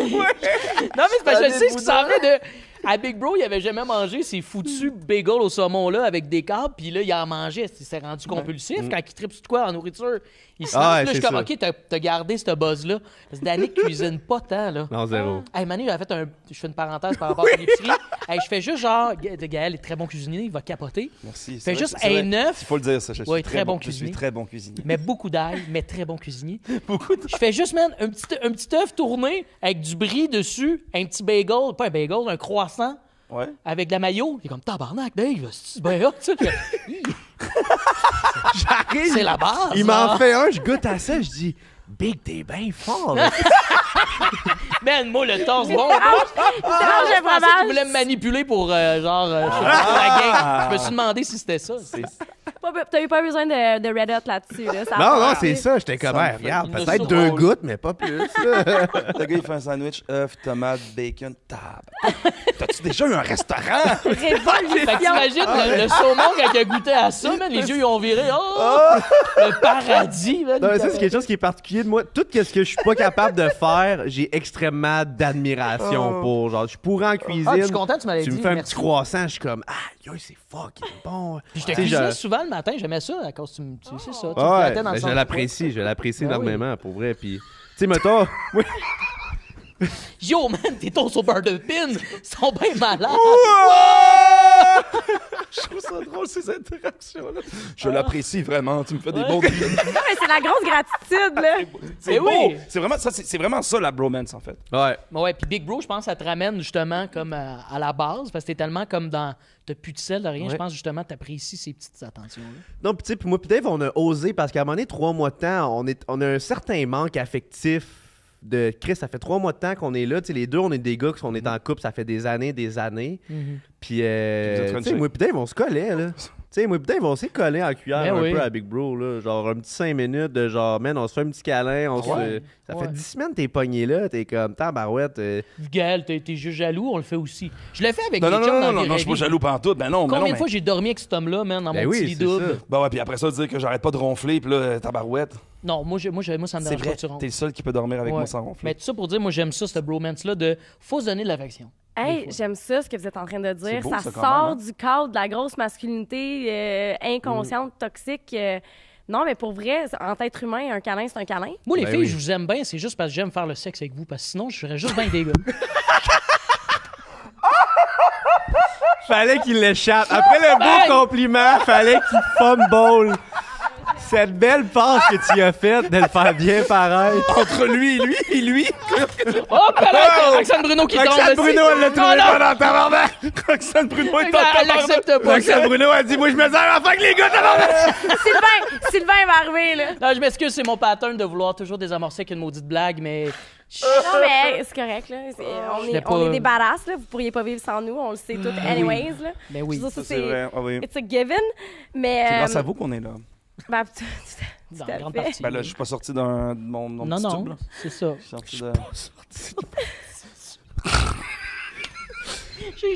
D: Non, mais c'est parce que je sais ce qui s'en venait de... À Big Bro, il avait jamais mangé ces foutus bagels au saumon-là avec des câbles, puis là, il en mangeait. Il s'est rendu compulsif quand il tripe sur quoi en nourriture. Il se lance, là, je suis comme, OK, t'as gardé ce buzz-là. Parce que Danick cuisine pas tant, là.
E: Non, zéro.
D: Hey, Manu, j'avais fait je fais une parenthèse par rapport à l'épicerie. Hey, je fais juste genre, Gaël est très bon cuisinier, il va capoter.
A: Merci.
D: Fais juste un œuf.
A: Il faut le dire, ça. Je suis
D: très bon cuisinier.
A: Je suis très bon cuisinier.
D: Mais beaucoup d'ail, mais très bon cuisinier. Je fais juste, man, un petit œuf tourné avec du brie dessus, un petit bagel, pas un bagel, un croissant.
A: Ouais.
D: Avec de la mayo. Il est comme tabarnak, Dave, c'est bien hot, ça.
E: J'arrive.
D: C'est la base.
E: Il m'en fait un, je goûte à ça, je dis Big, t'es bien fort.
D: Man, moi, le torse, bon.
B: J'ai
D: Je pensais qu'il voulait me manipuler pour, la gang. Je me suis demandé si c'était ça.
B: T'as eu pas besoin de Red Hot là-dessus. Là.
E: Non, c'est ça. J'étais comme, regarde,
D: Il me
E: peut-être
D: saute
E: 2
D: drôle.
E: gouttes, mais pas plus.
A: Le gars, il fait un sandwich, œuf, tomate, bacon, T'as-tu déjà eu un restaurant?
D: Fait que
B: Révolution!
D: t'imagines le saumon quand il a goûté à ça, man, les yeux ils ont viré. Oh! Le paradis, man.
E: Non, mais ça, c'est quelque chose qui est particulier de moi. Tout ce que je suis pas capable de faire, j'ai extrêmement d'admiration pour. Genre, je pourrais en cuisine.
D: Ah, je suis content que tu m'avais dit.
E: Tu me fais un
D: merci.
E: petit croissant, je suis comme, yo, c'est fucking bon.
D: Puis je te
E: Tu sais,
D: cuisinais souvent le matin, j'aimais ça à cause tu c'est ça. Tu me
E: Ouais,
D: flattais dans le
E: je
D: sens
E: l'apprécie
D: Ben
E: énormément, pour vrai. Puis, tu sais, mettons, oui.
D: Yo, man, tes toasts au beurre de pin sont bien malades.
A: Je trouve ça drôle, ces interactions-là. Je l'apprécie vraiment. Tu me fais des bons
B: Non, mais c'est la grosse gratitude, là.
A: C'est beau.
D: oui.
A: C'est vraiment ça, la bromance, en fait.
E: Ouais.
D: Ouais, puis Big Bro, je pense que ça te ramène justement comme à la base, parce que t'es tellement comme dans... T'as plus de sel, de rien.
E: Ouais.
D: Je pense justement que t'apprécies ces petites attentions-là.
E: Non, puis tu sais, puis moi, puis Dave, on a osé parce qu'à un moment donné, 3 mois de temps, on a un certain manque affectif de Chris. Ça fait 3 mois de temps qu'on est là. Tu sais, les deux, on est des gars qui est en couple, ça fait des années. Puis, tu sais, moi, puis Dave, on se collait, là. Tu sais, moi, putain, on s'est collé en cuillère un peu à Big Bro, là. Genre, un petit 5 minutes de genre, man, on se fait un petit câlin. Ça fait 10 semaines que t'es pogné là. T'es comme, tabarouette.
D: Gaël, t'es juste jaloux, on le fait aussi. Je l'ai fait avec
A: non,
D: des chums dans
A: non, je suis pas jaloux pantoute. Ben non,
D: Combien de fois j'ai dormi avec cet homme-là, man, dans mon petit lit double?
A: Ben ouais, puis après ça, dire que j'arrête pas de ronfler, puis là, tabarouette.
D: Non, moi, ça me dérange pas que tu ronfles.
A: T'es le seul qui peut dormir avec moi sans ronfler.
D: Mais tout ça pour dire, moi, j'aime ça, ce bromance-là de faut se donner de l'affection.
B: Hey, j'aime ça, ce que vous êtes en train de dire.
A: Beau,
B: ça
A: ça, quand
B: sort
A: même, hein?
B: du cadre de la grosse masculinité inconsciente, toxique. Non, mais pour vrai, en être humain, un câlin, c'est un câlin.
D: Moi, les filles, je vous aime bien, c'est juste parce que j'aime faire le sexe avec vous, parce que sinon, je serais juste bien des gars.
E: Fallait qu'il l'échappe. Après le beau compliment, fallait qu'il fumble. Cette belle passe que tu as faite de le faire bien pareil.
A: Entre lui et lui.
D: Oh, là, Roxane Bruno qui tombe.
E: Roxane Bruno, elle l'a trouvé pas dans tabarnak.
A: Roxane Bruno est en
D: Elle
A: tabarnak.
D: l'accepte pas.
E: Roxane Bruno a dit, moi, je me sers à faire avec les gars, tabarnak.
B: Sylvain va arriver, là.
D: Non, je m'excuse, c'est mon pattern de vouloir toujours désamorcer avec une maudite blague, mais...
B: Non, mais c'est correct, là. On est des badass, là. Vous pourriez pas vivre sans nous, on le sait tout anyways, là.
D: Ben oui.
B: Je veux dire, ça,
A: C'est vrai, ah oui.
B: It's a given, mais...
A: C'est grâce à vous qu'on est là.
B: Ben,
D: Dans
B: tout à
D: grande
B: fait.
D: partie.
A: Ben là, je suis pas sorti de mon
D: Non,
A: petit
D: non,
A: tube, là.
D: c'est ça.
A: Je suis sorti de...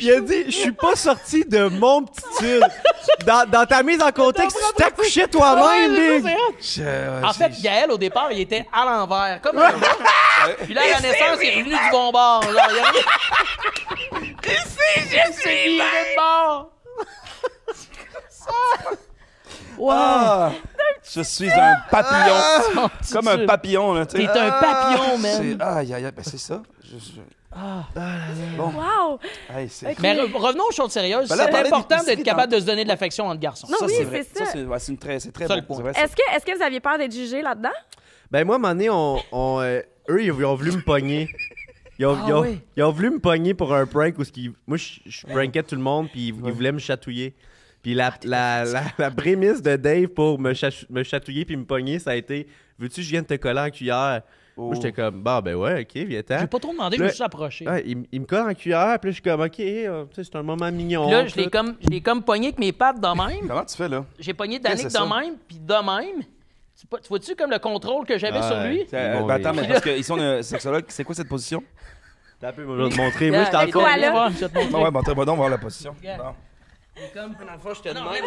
E: Il a dit, je suis pas sorti de mon petit tube. Dans ta mise en contexte, tu t'accouchais toi-même, Big.
D: En fait, Gaël, au départ, il était à l'envers, comme un gars. Puis là, à la naissance, il est revenu du bon bord. Genre, je suis viré de bord. Wow!
A: Ah, je suis un papillon. Comme un papillon, là, tu sais.
D: T'es un papillon, man.
A: Aïe, aïe, aïe, ben c'est ça. Bon.
B: Wow!
A: Hey, c'est...
D: Mais revenons aux choses sérieuses.
A: Ben là,
D: C'est
A: parler
D: important
A: d'épicerie
D: d'être capable de se donner de l'affection entre garçons.
B: Non, oui,
A: c'est vrai.
B: c'est ça.
A: C'est très
D: Ça,
A: bon.
D: le point.
A: C'est vrai,
B: Est-ce que vous aviez peur d'être jugé là-dedans?
E: Ben moi, à un moment donné, eux, ils ont voulu me pogner. Ils ont voulu me pogner pour un prank où moi, je prankais tout le monde, puis ils voulaient me chatouiller. Puis la prémisse de Dave pour me chatouiller puis me pogner, ça a été veux-tu que je vienne te coller en cuillère? Moi, j'étais comme, bah, ben ouais, OK, viens-t'en.
D: J'ai pas trop demandé, je me suis approché.
E: Ouais, il me colle en cuillère, puis là, je suis comme, OK, c'est un moment mignon.
D: Puis là, je l'ai comme pogné avec mes pattes de même.
A: Comment tu fais, là?
D: J'ai pogné Danick de même, puis de même. Tu vois-tu comme le contrôle que j'avais sur lui?
A: Attends, mais parce qu'ils sont un sexologue, c'est quoi cette position?
E: T'as un peu, moi, je vais te montrer. Moi, j'étais encore.
A: Ouais, montre-moi donc voir la position.
D: Comme
E: une fois, j'étais de même.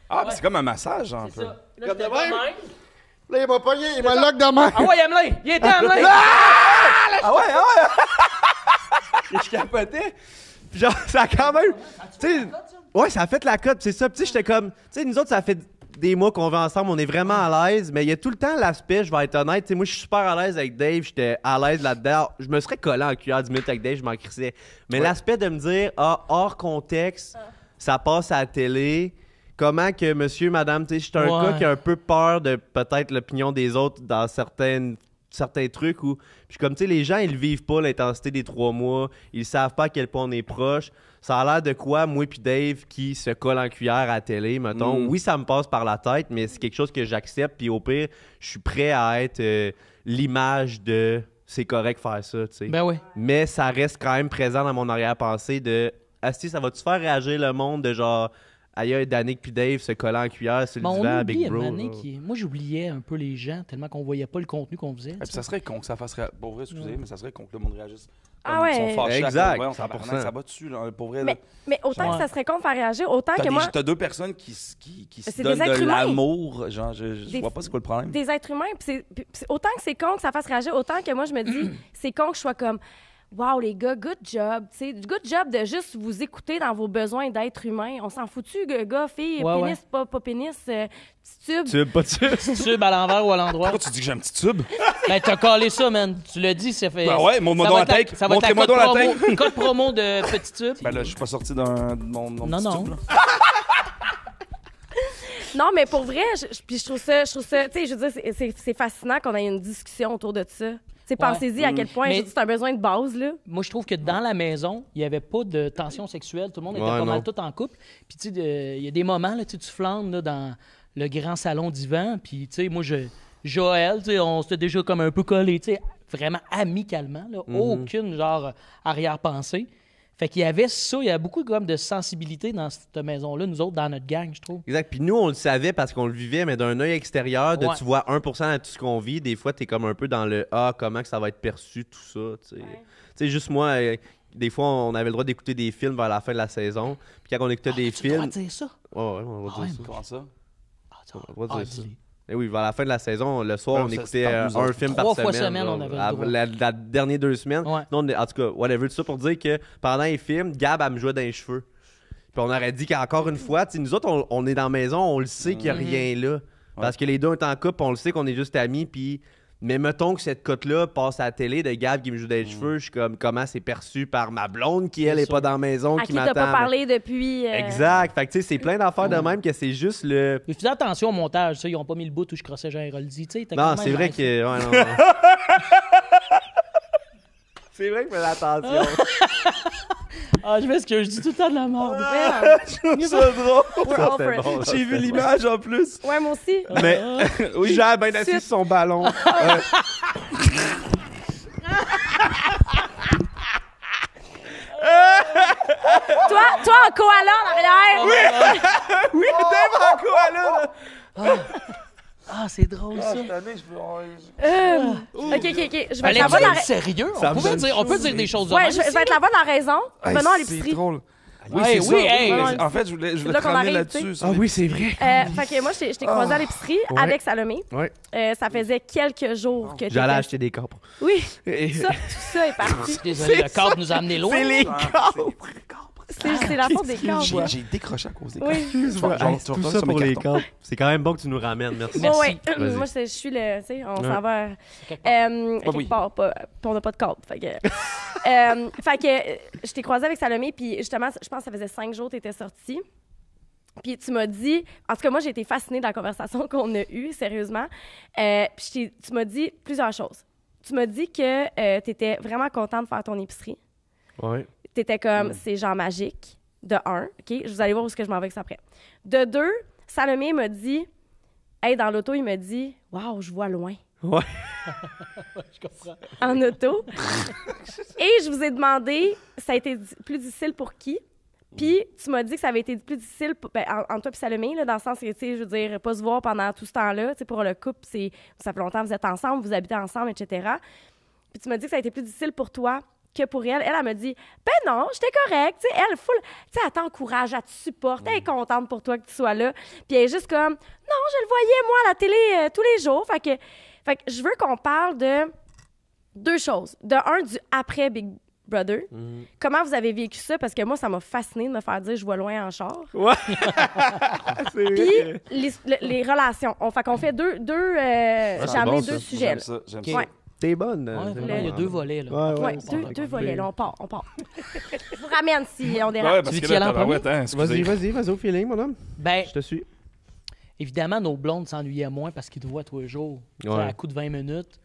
A: Ah, c'est comme un massage, un peu.
D: Comme de même.
E: Là, il m'a pogné, il m'a lock de main.
D: Ah ouais, Emeline! Il était Emeline!
A: Ah ouais!
E: Je capotais. Puis genre, ça a quand même. Tu sais, ouais, ça a fait la cote, c'est ça. Puis tu sais, j'étais comme. Tu sais, nous autres, ça fait des mois qu'on va ensemble, on est vraiment à l'aise, mais il y a tout le temps l'aspect, je vais être honnête. Tu sais, moi, je suis super à l'aise avec Dave, j'étais à l'aise là-dedans. Je me serais collé en cuillère 10 minutes avec Dave, je m'en crissais. Mais l'aspect de me dire, hors contexte, ça passe à la télé. Comment que monsieur, madame, tu sais, je suis un gars qui a un peu peur de peut-être l'opinion des autres dans certains trucs où. Puis comme, tu sais, les gens, ils vivent pas l'intensité des 3 mois. Ils savent pas à quel point on est proche. Ça a l'air de quoi, moi puis Dave, qui se colle en cuillère à la télé, mettons. Oui, ça me passe par la tête, mais c'est quelque chose que j'accepte. Puis au pire, je suis prêt à être l'image de c'est correct faire ça, tu sais.
D: Ben oui.
E: Mais ça reste quand même présent dans mon arrière-pensée de Asti, ça va-tu faire réagir le monde de genre. Aïe, Danick puis Dave se collant en cuillère sur le divan à Big Bro.
D: Moi, j'oubliais un peu les gens tellement qu'on voyait pas le contenu qu'on faisait.
A: Ça serait con que ça fasse pour vrai, excusez, mais ça serait con que le monde réagisse.
B: Ah ouais.
E: Exact.
A: 100%. Ça va dessus, là, pour vrai.
B: Mais autant que ça serait con de faire réagir, autant que moi.
A: T'as 2 personnes qui se donnent de l'amour. Genre, je vois pas c'est quoi le problème.
B: Des êtres humains. Puis autant que c'est con que ça fasse réagir, autant que moi, je me dis, c'est con que je sois comme. Wow, les gars, good job. T'sais, good job de juste vous écouter dans vos besoins d'être humain. On s'en fout-tu, gars, filles, pénis, pas pénis, petit tube.
E: Tube, pas tube.
D: Petit tube à l'envers ou à l'endroit.
A: Pourquoi tu dis que j'ai un petit tube?
D: Ben, t'as collé ça, man. Tu l'as dit, c'est fait.
A: Ben ouais, montre-moi donc la tête.
D: Montrez-moi donc la tête. Code promo de petit tube.
A: Ben là, je suis pas sorti de mon petit tube, là.
B: Non, mais pour vrai, je trouve ça, tu sais, je veux dire, c'est fascinant qu'on ait une discussion autour de ça. Pensez-y à quel point c'est un besoin de base, là.
D: Moi, je trouve que dans la maison, il n'y avait pas de tension sexuelle. Tout le monde était pas mal tout en couple. Puis, tu sais, il y a des moments, là, tu flânes là, dans le grand salon divan. Puis, tu sais, moi, Joël, tu sais, on s'était déjà comme un peu collés, tu sais, vraiment amicalement, là. Aucune, genre, arrière-pensée. Fait qu'il y avait ça, il y a beaucoup comme de sensibilité dans cette maison-là, nous autres, dans notre gang, je trouve.
E: Exact. Puis nous, on le savait parce qu'on le vivait, mais d'un œil extérieur, tu vois 1% de tout ce qu'on vit, des fois, t'es comme un peu dans le « Ah, comment que ça va être perçu, tout ça, tu sais. Tu sais, juste moi, des fois, on avait le droit d'écouter des films vers la fin de la saison. Puis quand on écoutait des films...
D: Tu dois dire ça?
E: Ouais, on va dire ça.
A: Comment ça?
E: On va dire ça. Et oui, vers la fin de la saison, le soir, on écoutait un film par semaine.
D: 3 fois semaine, on avait le droit.
E: La dernière 2 semaines.
D: Ouais.
E: Non, en tout cas, whatever, tout ça pour dire que pendant les films, Gab, elle me jouait dans les cheveux. Puis on aurait dit qu'encore une fois, nous autres, on est dans la maison, on le sait qu'il n'y a rien là. Parce que les deux, on est en couple, on le sait qu'on est juste amis, puis... Mais mettons que cette cote-là passe à la télé de Gab qui me joue dans les cheveux, je suis comme, comment c'est perçu par ma blonde qui, elle, est pas dans la maison, qui m'attend.
B: À qui t'as pas parlé depuis...
E: Exact. Fait que, tu sais, c'est plein d'affaires de même que c'est juste le...
D: Mais fais attention au montage, ça, ils ont pas mis le bout où je crossais Jean Héroldi, tu sais.
E: Non, c'est vrai que... Ouais, non. C'est vrai que fais attention.
D: Ah, je m'excuse, je dis tout le temps de la merde.
A: Je trouve ça drôle.
E: Bon,
A: j'ai vu l'image en plus.
B: Ouais, moi aussi.
E: Mais oui, j'ai bien assis sur son ballon.
B: Toi en koala en arrière.
E: Oui, Dave en koala, là.
D: Ah, c'est drôle, ça.
B: OK. Je vais être la voix de la
D: sérieux? On peut dire des choses.
B: Ouais, je vais être la voix de la raison. Venons à l'épicerie.
A: C'est drôle.
D: Oui, c'est ça.
A: En fait, je voulais te ramener là-dessus.
E: Ah oui, c'est vrai.
B: Fait que moi, je t'ai croisé à l'épicerie avec Salomé.
E: Ouais.
B: Ça faisait quelques jours que
E: j'allais acheter des capres.
B: Oui. Tout ça est parti.
D: Désolé, le cadre nous a amené loin.
E: C'est les capres.
B: C'est la faute des capres.
A: J'ai décroché à cause des
B: Oui.
E: Tout ça pour les capres. C'est quand même bon que tu nous ramènes. Merci.
B: Oui. Moi, je suis le... Tu sais, on s'en va... quelque part. On n'a pas de cadre. Fait que je t'ai croisé avec Salomé, puis justement, je pense que ça faisait 5 jours que tu étais sortie. Puis tu m'as dit... En tout cas, moi, j'ai été fascinée de la conversation qu'on a eue, sérieusement. Puis tu m'as dit plusieurs choses. Tu m'as dit que tu étais vraiment contente de faire ton épicerie.
E: Oui.
B: Tu étais comme, c'est genre magique, de 1. OK? Je vous allez voir où est-ce que je m'en vais avec ça après. De 2, Salomé m'a dit... Hey, dans l'auto, il me dit « Wow, je vois loin. »
E: Ouais.
D: Je comprends.
B: En auto. Et je vous ai demandé, ça a été plus difficile pour qui? Puis tu m'as dit que ça avait été plus difficile entre toi et Salomé, là, dans le sens que, tu sais, je veux dire, pas se voir pendant tout ce temps-là. Tu sais, pour le couple, ça fait longtemps que vous êtes ensemble, vous habitez ensemble, etc. Puis tu m'as dit que ça a été plus difficile pour toi que pour elle. Elle m'a dit, ben non, j'étais correcte. Tu sais, elle, full, tu sais, elle t'encourage, elle te supporte, elle est contente pour toi que tu sois là. Puis elle est juste comme, non, je le voyais, moi, à la télé tous les jours. Fait que je veux qu'on parle de deux choses. De un, du après Big Brother. Comment vous avez vécu ça? Parce que moi, ça m'a fasciné de me faire dire je vois loin en char.
E: Ouais.
B: Puis les relations. Fait qu'on fait deux j'ai amené deux sujets.
A: J'aime ça.
B: Okay. Ouais.
E: T'es bonne.
D: Il y a 2 volets. Là.
B: Ouais, deux volets. Là, on part. Je vous ramène si on dérape.
A: Ouais, parce que là,
E: vas-y, au feeling, mon homme.
D: Ben,
E: je te suis.
D: Évidemment, nos blondes s'ennuyaient moins parce qu'ils te voient tous les jours, à coup de 20 minutes.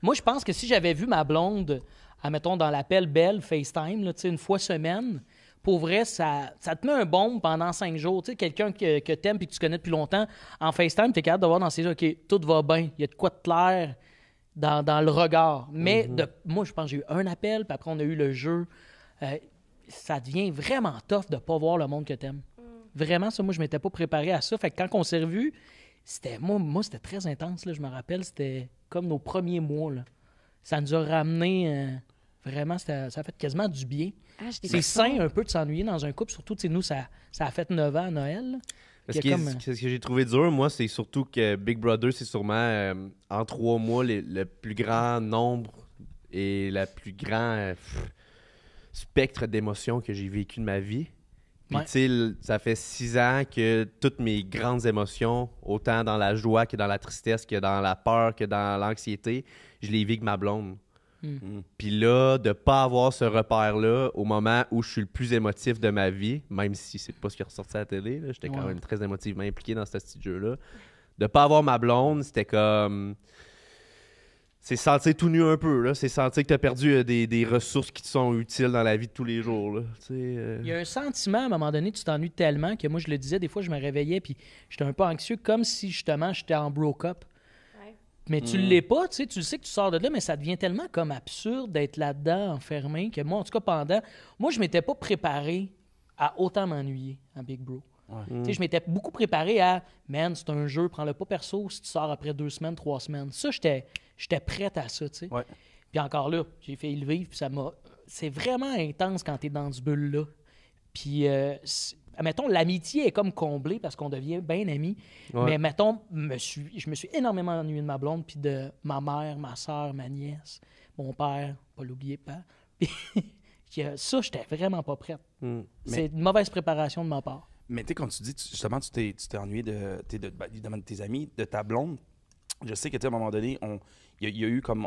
D: Moi, je pense que si j'avais vu ma blonde, admettons, dans l'appel Belle, FaceTime, là, une fois semaine, pour vrai, ça te met un baume pendant 5 jours. Tu sais, quelqu'un que t'aimes et que tu connais depuis longtemps, en FaceTime, t'es capable de voir dans ses yeux, OK, tout va bien, il y a de quoi de clair dans le regard. Mais moi, je pense que j'ai eu un appel, puis après, on a eu le jeu. Ça devient vraiment tough de ne pas voir le monde que t'aimes. Vraiment, ça, moi, je m'étais pas préparé à ça. Fait que quand on s'est revus, c'était c'était très intense, là, je me rappelle. C'était comme nos premiers mois, là. Ça nous a ramené... vraiment, ça a fait quasiment du bien. C'est sain un peu de s'ennuyer dans un couple. Surtout, nous, ça a fait 9 ans à Noël. Là.
E: Ce que j'ai trouvé dur, moi, c'est surtout que Big Brother, c'est sûrement, en 3 mois, le plus grand nombre et le plus grand spectre d'émotions que j'ai vécu de ma vie. Puis, tu sais, ça fait 6 ans que toutes mes grandes émotions, autant dans la joie que dans la tristesse, que dans la peur, que dans l'anxiété, je les vis avec ma blonde. Puis là, de pas avoir ce repère-là au moment où je suis le plus émotif de ma vie, même si c'est pas ce qui est ressorti à la télé, là, j'étais quand même très émotivement impliqué dans ce petit jeu-là. De pas avoir ma blonde, c'était comme... C'est sentir tout nu un peu, là. C'est sentir que tu as perdu des ressources qui te sont utiles dans la vie de tous les jours, là. Il
D: y a un sentiment, à un moment donné, tu t'ennuies tellement que moi, je le disais, des fois, je me réveillais puis j'étais un peu anxieux, comme si, justement, j'étais en broke-up. Ouais. Mais tu l'es pas, tu sais que tu sors de là, mais ça devient tellement comme absurde d'être là-dedans, enfermé, que moi, en tout cas, moi, je m'étais pas préparé à autant m'ennuyer en Big Bro. Ouais. Je m'étais beaucoup préparé à « Man, c'est un jeu, prends-le pas perso si tu sors après 2 semaines, 3 semaines. » Ça, j'étais prête à ça, tu sais. Ouais. Puis encore là, j'ai fait le vivre, puis c'est vraiment intense quand t'es dans ce bulle-là. Puis, mettons, l'amitié est comme comblée parce qu'on devient bien amis. Ouais. Mais mettons, je me suis énormément ennuyé de ma blonde, puis de ma mère, ma soeur, ma nièce, mon père, pas l'oublier, pas. Puis ça, j'étais vraiment pas prête. C'est une mauvaise préparation de ma part.
A: Mais tu sais, quand tu dis, justement, tu t'es ennuyé de tes amis, de ta blonde, je sais que, tu sais, à un moment donné, il y a eu comme...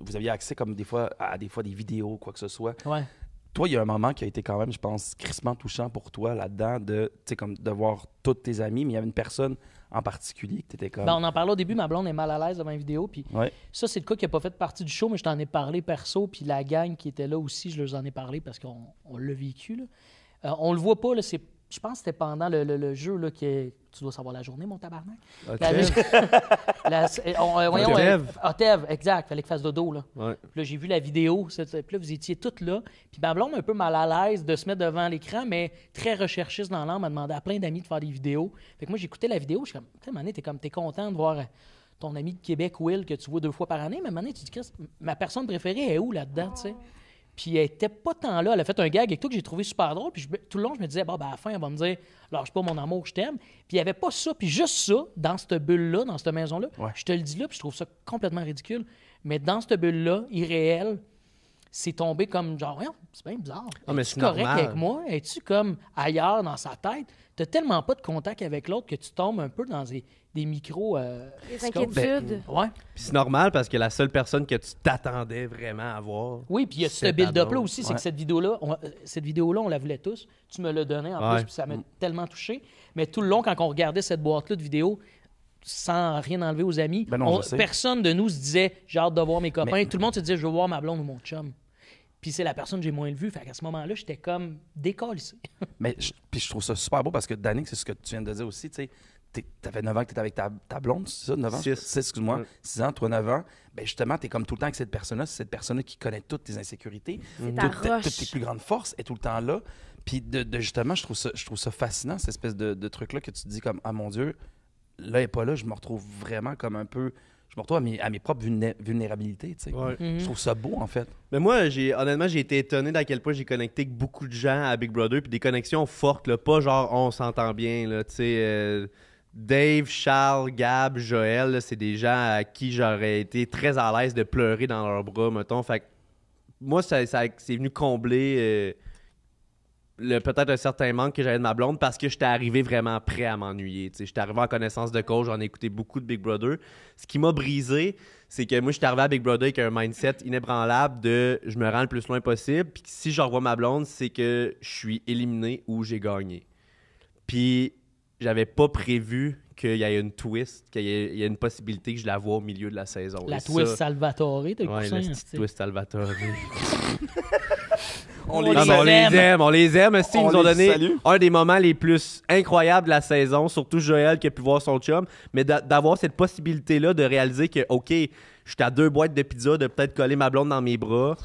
A: vous aviez accès comme des fois à des vidéos, quoi que ce soit. Ouais. Toi, il y a un moment qui a été quand même, je pense, crissement touchant pour toi là-dedans, tu sais, comme de voir toutes tes amis, mais il y avait une personne en particulier que tu étais comme...
D: Ben, on en parlait au début, ma blonde est mal à l'aise devant une vidéo, puis ça, c'est le cas qui n'a pas fait partie du show, mais je t'en ai parlé perso, puis la gang qui était là aussi, je leur en ai parlé parce qu'on l'a vécu, là. On le voit pas, là, je pense que c'était pendant le jeu là, tu dois savoir la journée, mon tabarnak. Otev, exact. Fallait qu'il fasse dodo. Là. Ouais. Puis là, j'ai vu la vidéo. Puis là, vous étiez toutes là. Puis ma blonde, un peu mal à l'aise de se mettre devant l'écran, mais très recherchiste dans l'âme, m'a demandé à plein d'amis de faire des vidéos. Fait que moi, j'écoutais la vidéo. Je suis comme, tu sais, Mané, t'es content de voir ton ami de Québec, Will, que tu vois 2 fois par année. Mais Mané, tu dis, Chris, ma personne préférée est où là-dedans, tu sais? Puis elle était pas tant là. Elle a fait un gag avec toi que j'ai trouvé super drôle. Puis tout le long, je me disais, à la fin, elle va me dire, lâche pas mon amour, je t'aime. Puis il n'y avait pas ça. Puis juste ça, dans cette bulle-là, dans cette maison-là, je te le dis là, puis je trouve ça complètement ridicule. Mais dans cette bulle-là, irréelle, c'est tombé comme genre, c'est bien bizarre. Es-tu correct avec moi? Es-tu comme ailleurs dans sa tête? T'as tellement pas de contact avec l'autre que tu tombes un peu dans des micros...
B: des inquiétudes.
E: Ouais. Puis c'est normal parce que la seule personne que tu t'attendais vraiment à voir...
D: Oui, puis il y a ce build-up-là aussi, c'est que cette vidéo-là, on la voulait tous. Tu me l'as donné en plus, puis ça m'a tellement touché. Mais tout le long, quand on regardait cette boîte-là de vidéos, sans rien enlever aux amis, personne de nous se disait « J'ai hâte de voir mes copains ». Tout le monde se disait « Je veux voir ma blonde ou mon chum ». Puis c'est la personne que j'ai moins vue. Fait qu'à ce moment-là, j'étais comme décalissé.
A: Mais puis je trouve ça super beau parce que, Danick, c'est ce que tu viens de dire aussi, tu sais, ça fait 9 ans que tu es avec ta blonde, c'est ça, 9 ans?
E: 6.
A: Excuse-moi. 6 ans, toi, 9 ans. Ben justement, tu es comme tout le temps avec cette personne-là. C'est cette personne-là qui connaît toutes tes insécurités. Toutes tes plus grandes forces est tout le temps là. Puis justement, je trouve ça fascinant, cette espèce de truc-là que tu te dis comme, ah mon Dieu, là, elle n'est pas là. Je me retrouve vraiment comme un peu... Je me retrouve à mes propres vulnérabilités, tu sais.
E: Ouais.
A: Je trouve ça beau, en fait.
E: Mais moi, honnêtement, j'ai été étonné d'à quel point j'ai connecté avec beaucoup de gens à Big Brother, puis des connexions fortes, là, pas genre on s'entend bien, là, tu sais. Dave, Charles, Gab, Joël, là, c'est des gens à qui j'aurais été très à l'aise de pleurer dans leurs bras, mettons. Fait que moi, c'est venu combler peut-être un certain manque que j'avais de ma blonde parce que j'étais arrivé vraiment prêt à m'ennuyer. J'étais arrivé en connaissance de cause, j'en ai écouté beaucoup de Big Brother. Ce qui m'a brisé, c'est que moi, j'étais arrivé à Big Brother avec un mindset inébranlable de je me rends le plus loin possible. Puis si je revois ma blonde, c'est que je suis éliminé ou j'ai gagné. Puis j'avais pas prévu qu'il y ait une twist, qu'il y ait une possibilité que je la vois au milieu de la saison.
D: La twist Salvatore, t'as
E: ouais, la twist Salvatore.
D: On les aime.
E: Ils nous ont donné un des moments les plus incroyables de la saison, surtout Joël qui a pu voir son chum, mais d'avoir cette possibilité-là de réaliser que, OK, je suis à 2 boîtes de pizza, de peut-être coller ma blonde dans mes bras.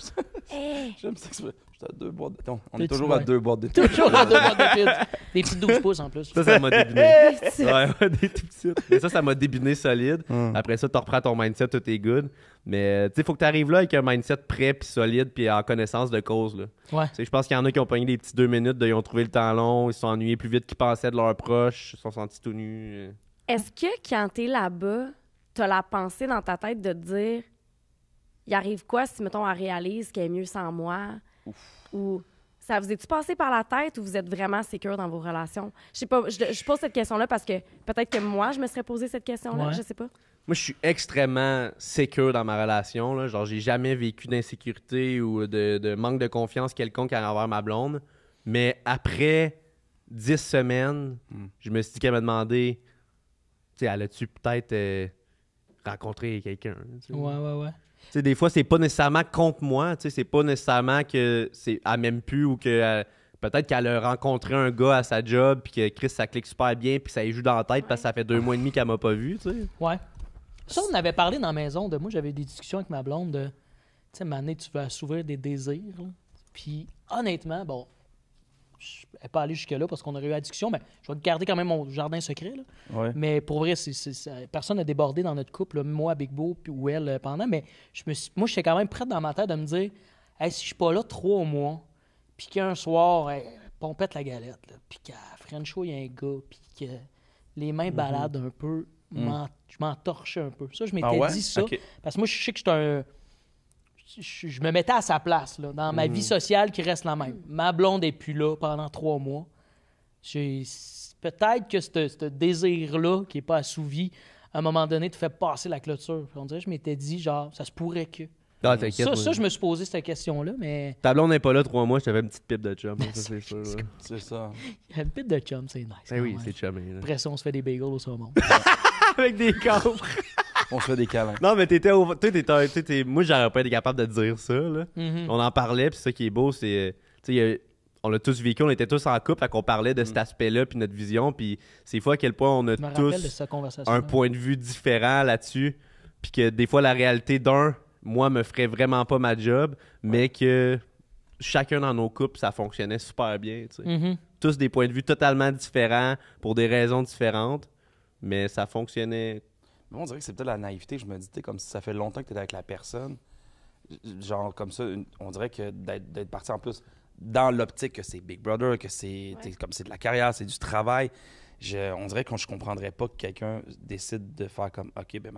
A: J'aime ça que j'étais à 2 boîtes de... On est toujours à 2 boîtes de pizza.
D: Toujours à 2 boîtes de pizza. Des petites 12 pouces en plus.
E: Ça m'a débiné. Ouais, des tout petites. Mais ça m'a débiné solide. Après ça, tu reprends ton mindset, tout est good. Mais tu sais, il faut que tu arrives là avec un mindset prêt, puis solide, puis en connaissance de cause. Là.
D: Ouais.
E: Je pense qu'il y en a qui ont pogné des petits 2 minutes, ils ont trouvé le temps long, ils se sont ennuyés plus vite qu'ils pensaient de leurs proches, ils se sont sentis tout nus.
B: Est-ce que quand t'es là-bas, t'as la pensée dans ta tête de te dire il arrive quoi si, mettons, elle réalise qu'elle est mieux sans moi? Ou ça vous est-tu passé par la tête ou vous êtes vraiment sécure dans vos relations? Je sais pas, je pose cette question-là parce que peut-être que moi, je me serais posé cette question-là, je sais pas.
E: Moi, je suis extrêmement sécure dans ma relation. Là. Genre, j'ai jamais vécu d'insécurité ou de manque de confiance quelconque envers ma blonde. Mais après 10 semaines, je me suis dit qu'elle m'a demandé, tu sais, elle a-tu peut-être rencontré quelqu'un? T'sais?
D: Ouais.
E: Tu sais, des fois, c'est pas nécessairement contre moi. Tu sais, c'est pas nécessairement qu'elle m'aime plus ou que peut-être qu'elle a rencontré un gars à sa job puis que Chris, ça clique super bien puis ça lui joue dans la tête parce que ça fait 2 mois et demi qu'elle m'a pas vu, tu sais.
D: Ouais. Ça, on avait parlé dans la maison de moi, j'avais des discussions avec ma blonde de, tu sais, Mané, tu veux assouvir des désirs. Là. Puis, honnêtement, bon, je ne vais pas aller jusque-là parce qu'on aurait eu la discussion, mais je vais garder quand même mon jardin secret. Là.
A: Ouais.
D: Mais pour vrai, personne n'a débordé dans notre couple, là, moi, Big Beau, puis ou elle pendant. Mais moi, j'étais quand même prête dans ma tête de me dire, hey, si je suis pas là 3 mois, puis qu'un soir, on pète la galette, là, puis qu'à Frencho, il y a un gars, puis que les mains baladent un peu. Je m'entorchais un peu. Ça, je m'étais dit ça. Okay. Parce que moi, je sais que je me mettais à sa place là, dans ma vie sociale qui reste la même. Ma blonde n'est plus là pendant 3 mois. Peut-être que ce désir-là, qui n'est pas assouvi, à un moment donné, te fait passer la clôture. On dirait que je m'étais dit, genre, ça se pourrait que...
E: Ah, t'inquiète.
D: Ça, je me suis posé cette question-là, mais...
E: Ta blonde n'est pas là 3 mois, je t'avais une petite pipe de chum. Ça, c'est sûr.
A: C'est ça.
D: Une pipe de chum, c'est nice.
E: Ben oui, c'est chumé.
D: Après ça, on se fait des bagels au saumon.
E: Avec des câbles.
A: On se fait des câlins.
E: Non, mais moi, j'aurais pas été capable de dire ça. Là. On en parlait, puis ça qui est beau, c'est... on l'a tous vécu, on était tous en couple, fait qu'on parlait de cet aspect-là, puis notre vision, puis c'est fois à quel point on a tous un point de vue différent là-dessus, puis que des fois, la réalité moi, me ferait vraiment pas ma job, mais que chacun dans nos couples, ça fonctionnait super bien. Tous des points de vue totalement différents, pour des raisons différentes, mais ça fonctionnait.
A: On dirait que c'est peut-être la naïveté. Je me dis, comme si ça fait longtemps que tu es avec la personne. Genre, comme ça, on dirait que d'être parti en plus dans l'optique que c'est Big Brother, que c'est comme c'est de la carrière, c'est du travail. On dirait que je comprendrais pas que quelqu'un décide de faire comme, OK, ben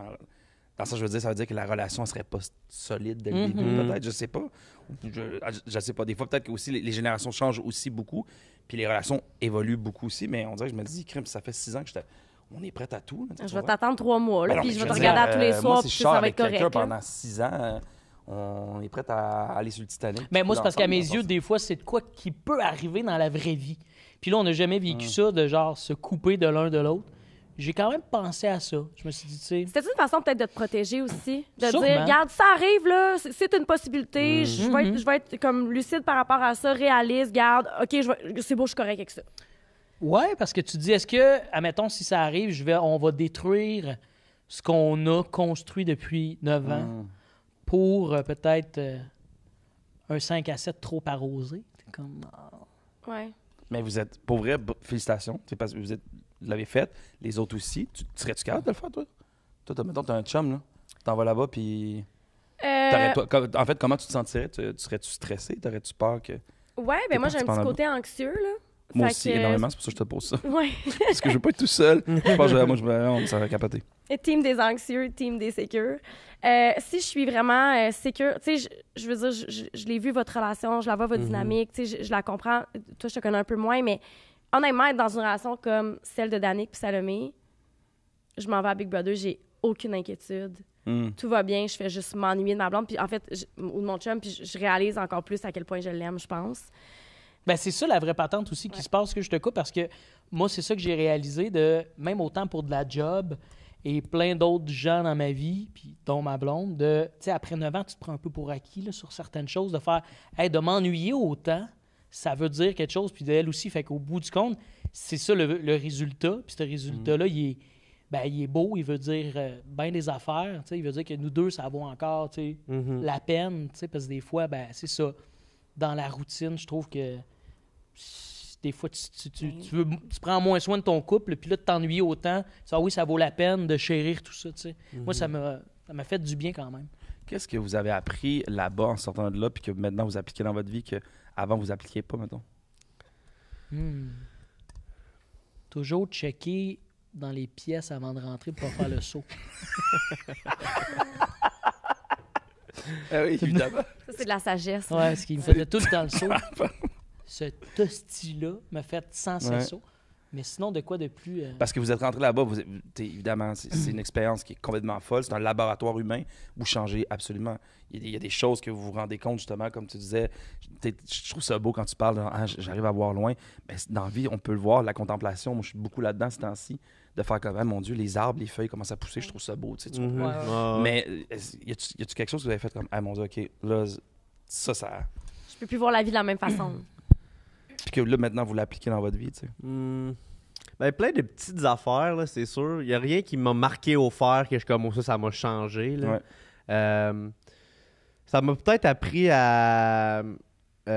A: dans ça, je veux dire, ça veut dire que la relation ne serait pas solide dès le début, peut-être, je sais pas. Je sais pas. Des fois, peut-être que aussi les générations changent aussi beaucoup, puis les relations évoluent beaucoup aussi, mais on dirait que je me dis, crime, ça fait 6 ans que on est prêt à tout. Là,
B: je vais t'attendre 3 mois, là, puis je vais te regarder à tous les soirs, puis ça va être correct.
A: Pendant 6 ans, on est prêt à aller sur le Titanic.
D: Mais moi, c'est parce qu'à mes yeux, des fois, c'est de quoi qui peut arriver dans la vraie vie. Puis là, on n'a jamais vécu ça, de genre se couper de l'un de l'autre. J'ai quand même pensé à ça. Je me suis dit, tu sais...
B: C'était une façon peut-être de te protéger aussi? De dire, regarde, ça arrive, là, c'est une possibilité. Je vais être comme lucide par rapport à ça, réaliste, garde, OK, c'est beau, je suis correct avec ça.
D: Ouais, parce que tu dis, est-ce que, admettons, si ça arrive, on va détruire ce qu'on a construit depuis 9 ans pour peut-être un 5 à 7 trop arrosé? C'est comme...
B: Ouais.
A: Mais vous êtes, pour vrai, félicitations. C'est parce que vous l'avez fait. Les autres aussi. Serais-tu capable de le faire, toi? Toi, mettons, t'as un chum, là. T'en vas là-bas, puis... En fait, comment tu te sentirais? Serais-tu stressé? T'aurais-tu peur que...
B: Ouais, ben moi, j'ai un petit côté anxieux, là.
A: Moi aussi, énormément. C'est pour ça que je te pose ça.
B: Ouais.
A: Parce que je veux pas être tout seul. Je pense que ça va capoter.
B: Team des anxieux, team des sécures. Si je suis vraiment sécure, tu sais, je veux dire, je l'ai vu, votre relation, je la vois, votre dynamique, tu sais, je la comprends. Toi, je te connais un peu moins, mais honnêtement, être dans une relation comme celle de Danick puis Salomé, je m'en vais à Big Brother, j'ai aucune inquiétude. Tout va bien, je fais juste m'ennuyer de ma blonde, puis en fait, ou de mon chum, puis je réalise encore plus à quel point je l'aime, je pense.
D: Ben c'est ça la vraie patente aussi qui se passe, que je te coupe, parce que moi, c'est ça que j'ai réalisé, même autant pour de la job et plein d'autres gens dans ma vie, puis dont ma blonde, tu sais, après 9 ans, tu te prends un peu pour acquis là, sur certaines choses, de faire, de m'ennuyer autant, ça veut dire quelque chose, puis d'elle aussi, fait qu'au bout du compte, c'est ça le résultat, puis ce résultat-là, il est beau, il veut dire bien des affaires, tu sais, il veut dire que nous deux, ça vaut encore, tu sais, la peine, tu sais, parce que des fois, c'est ça, dans la routine, je trouve que des fois, tu prends moins soin de ton couple, puis là, de t'ennuyer autant, ça vaut la peine de chérir tout ça, tu sais. Moi, ça m'a fait du bien quand même.
A: Qu'est-ce que vous avez appris là-bas en sortant de là, puis que maintenant vous appliquez dans votre vie, qu'avant vous appliquiez pas, mettons?
D: Toujours checker dans les pièces avant de rentrer pour pas faire le saut.
A: Ah oui, évidemment.
B: Ça, c'est de la sagesse.
D: Ouais, ce qui me faisait tout le temps le saut. Ce tosti-là m'a fait sans cesse saut. Mais sinon, de quoi de plus...
A: Parce que vous êtes rentré là-bas, évidemment, c'est une expérience qui est complètement folle. C'est un laboratoire humain. Vous changez absolument. Il y a des choses que vous vous rendez compte, justement, comme tu disais. Je trouve ça beau quand tu parles, j'arrive à voir loin. Mais dans la vie, on peut le voir, la contemplation. Moi, je suis beaucoup là-dedans ces temps-ci, de faire comme, mon Dieu, les arbres, les feuilles commencent à pousser. Je trouve ça beau, tu sais. Mais y a-tu quelque chose que vous avez fait comme, mon Dieu, OK, là, ça...
B: Je peux plus voir la vie de la même façon.
A: Puis que là, maintenant, vous l'appliquez dans votre vie, tu sais.
E: Ben, plein de petites affaires, là, c'est sûr. Il n'y a rien qui m'a marqué au fer que je comme ça m'a changé. Là. Ça m'a peut-être appris à... tu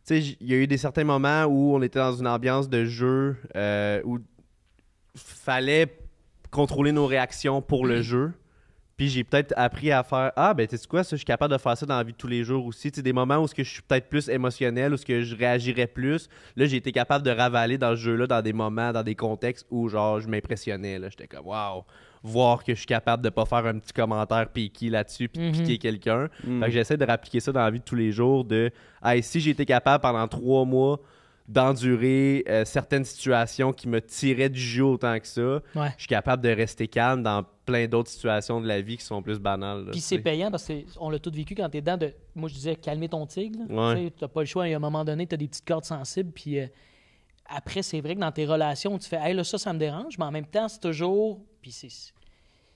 E: sais, il y a eu certains moments où on était dans une ambiance de jeu où fallait contrôler nos réactions pour le jeu. Puis j'ai peut-être appris à faire tu sais quoi, ça, je suis capable de faire ça dans la vie de tous les jours aussi. Tu sais, des moments où je suis peut-être plus émotionnel, où je réagirais plus. Là, j'ai été capable de ravaler dans ce jeu-là, dans des moments, dans des contextes où genre je m'impressionnais. Là. J'étais comme waouh, voir que je suis capable de pas faire un petit commentaire piqué là-dessus puis de piquer quelqu'un. Fait que j'essaie de réappliquer ça dans la vie de tous les jours. Si j'ai été capable pendant 3 mois d'endurer certaines situations qui me tiraient du jeu autant que ça, je suis capable de rester calme dans plein d'autres situations de la vie qui sont plus banales.
D: Puis c'est payant parce qu'on l'a tous vécu quand t'es dedans. Moi, je disais calmer ton tigre. T'as pas le choix. À un moment donné, t'as des petites cordes sensibles. Puis après, c'est vrai que dans tes relations, tu fais « Hey, là, ça me dérange. » Mais en même temps, c'est toujours... Puis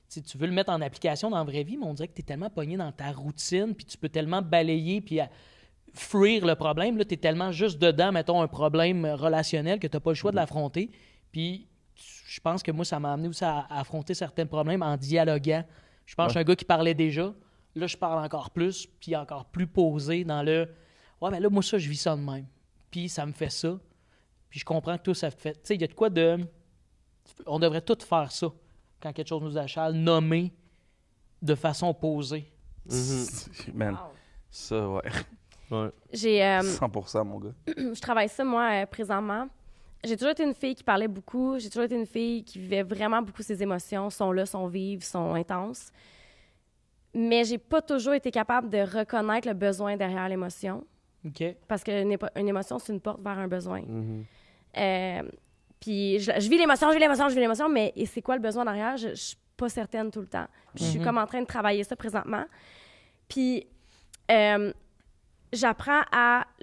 D: tu veux le mettre en application dans la vraie vie, mais on dirait que t'es tellement pogné dans ta routine, puis tu peux tellement balayer, puis fuir le problème. Là, t'es tellement juste dedans, mettons, un problème relationnel que t'as pas le choix de l'affronter. Puis je pense que moi, ça m'a amené aussi à affronter certains problèmes en dialoguant. Je pense que je suis un gars qui parlait déjà. Là, je parle encore plus, puis encore plus posé dans le « Ouais, mais là, moi, ça, je vis ça de même. Puis ça me fait ça. Puis je comprends que tout ça fait... » Tu sais, il y a de quoi de... On devrait tous faire ça quand quelque chose nous achale, nommer de façon posée.
A: Man, ça, ouais.
B: J'ai
A: 100%, mon gars.
B: Je travaille ça, moi, présentement. J'ai toujours été une fille qui parlait beaucoup. J'ai toujours été une fille qui vivait vraiment beaucoup ses émotions, sont là, sont vives, sont intenses. Mais j'ai pas toujours été capable de reconnaître le besoin derrière l'émotion.
D: OK.
B: Parce qu'une émotion, c'est une porte vers un besoin. Puis je vis l'émotion, mais c'est quoi le besoin derrière? Je suis pas certaine tout le temps. Puis je suis comme en train de travailler ça présentement. Puis j'apprends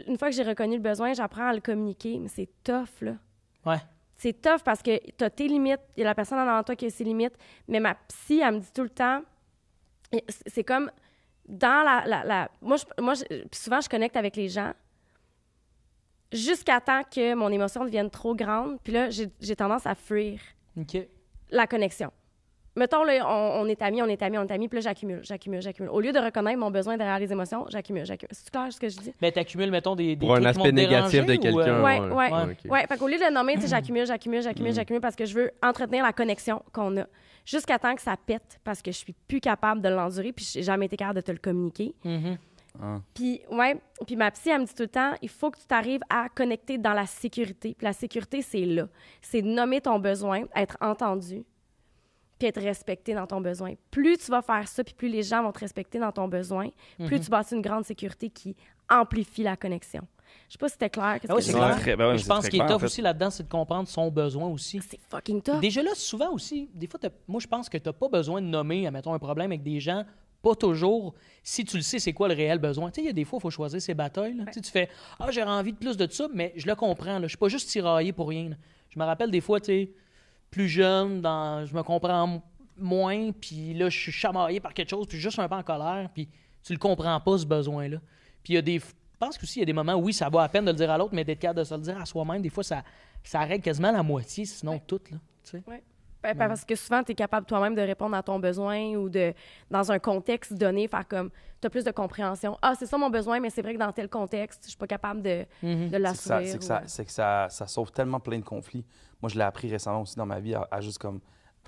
B: une fois que j'ai reconnu le besoin, j'apprends à le communiquer, mais c'est tough, là.
D: Ouais. C'est
B: tough parce que t'as tes limites, il y a la personne en toi qui a ses limites, mais ma psy, elle me dit tout le temps, c'est comme dans la... Moi, souvent, je connecte avec les gens, jusqu'à temps que mon émotion devienne trop grande. Puis là, j'ai tendance à fuir la connexion. Mettons, là, on est amis, puis là, j'accumule. Au lieu de reconnaître mon besoin derrière les émotions, j'accumule. C'est clair ce que je dis?
D: Mais t'accumules, mettons, des
E: pour un aspect négatif de quelqu'un.
B: Ouais. Fait qu'au lieu de le nommer, j'accumule parce que je veux entretenir la connexion qu'on a. Jusqu'à temps que ça pète parce que je suis plus capable de l'endurer puis j'ai jamais été capable de te le communiquer. Puis ma psy, elle me dit tout le temps, il faut que tu t'arrives à connecter dans la sécurité. Puis la sécurité, c'est là. C'est de nommer ton besoin, être entendu, puis être respecté dans ton besoin. Plus tu vas faire ça, puis plus les gens vont te respecter dans ton besoin, plus tu bâtis une grande sécurité qui amplifie la connexion. Je sais pas si c'était clair.
D: C'est clair. Je pense qu'il est tough aussi là-dedans, c'est de comprendre son besoin aussi.
B: C'est fucking tough.
D: Déjà là, souvent aussi, des fois, moi, je pense que tu n'as pas besoin de nommer, admettons, un problème avec des gens, pas toujours, si tu le sais, c'est quoi le réel besoin. Tu sais, il y a des fois, il faut choisir ses batailles. Là. Tu fais « Ah, j'aurais envie de plus de ça, mais je le comprends. Là. Je suis pas juste tiraillé pour rien. » Je me rappelle des fois, tu sais, plus jeune, je me comprends moins, puis là, je suis chamaillé par quelque chose, puis juste un peu en colère, puis tu le comprends pas, ce besoin-là. Puis il y a des... Je pense qu'aussi, il y a des moments où oui, ça vaut à peine de le dire à l'autre, mais d'être capable de se le dire à soi-même, des fois, ça règle quasiment la moitié, sinon tout. Là, tu sais.
B: Parce que souvent, tu es capable toi-même de répondre à ton besoin ou dans un contexte donné, faire comme, tu as plus de compréhension. Ah, c'est ça mon besoin, mais c'est vrai que dans tel contexte, je suis pas capable de l'assurer.
A: C'est que ça sauve tellement plein de conflits. Moi, je l'ai appris récemment aussi dans ma vie, à juste comme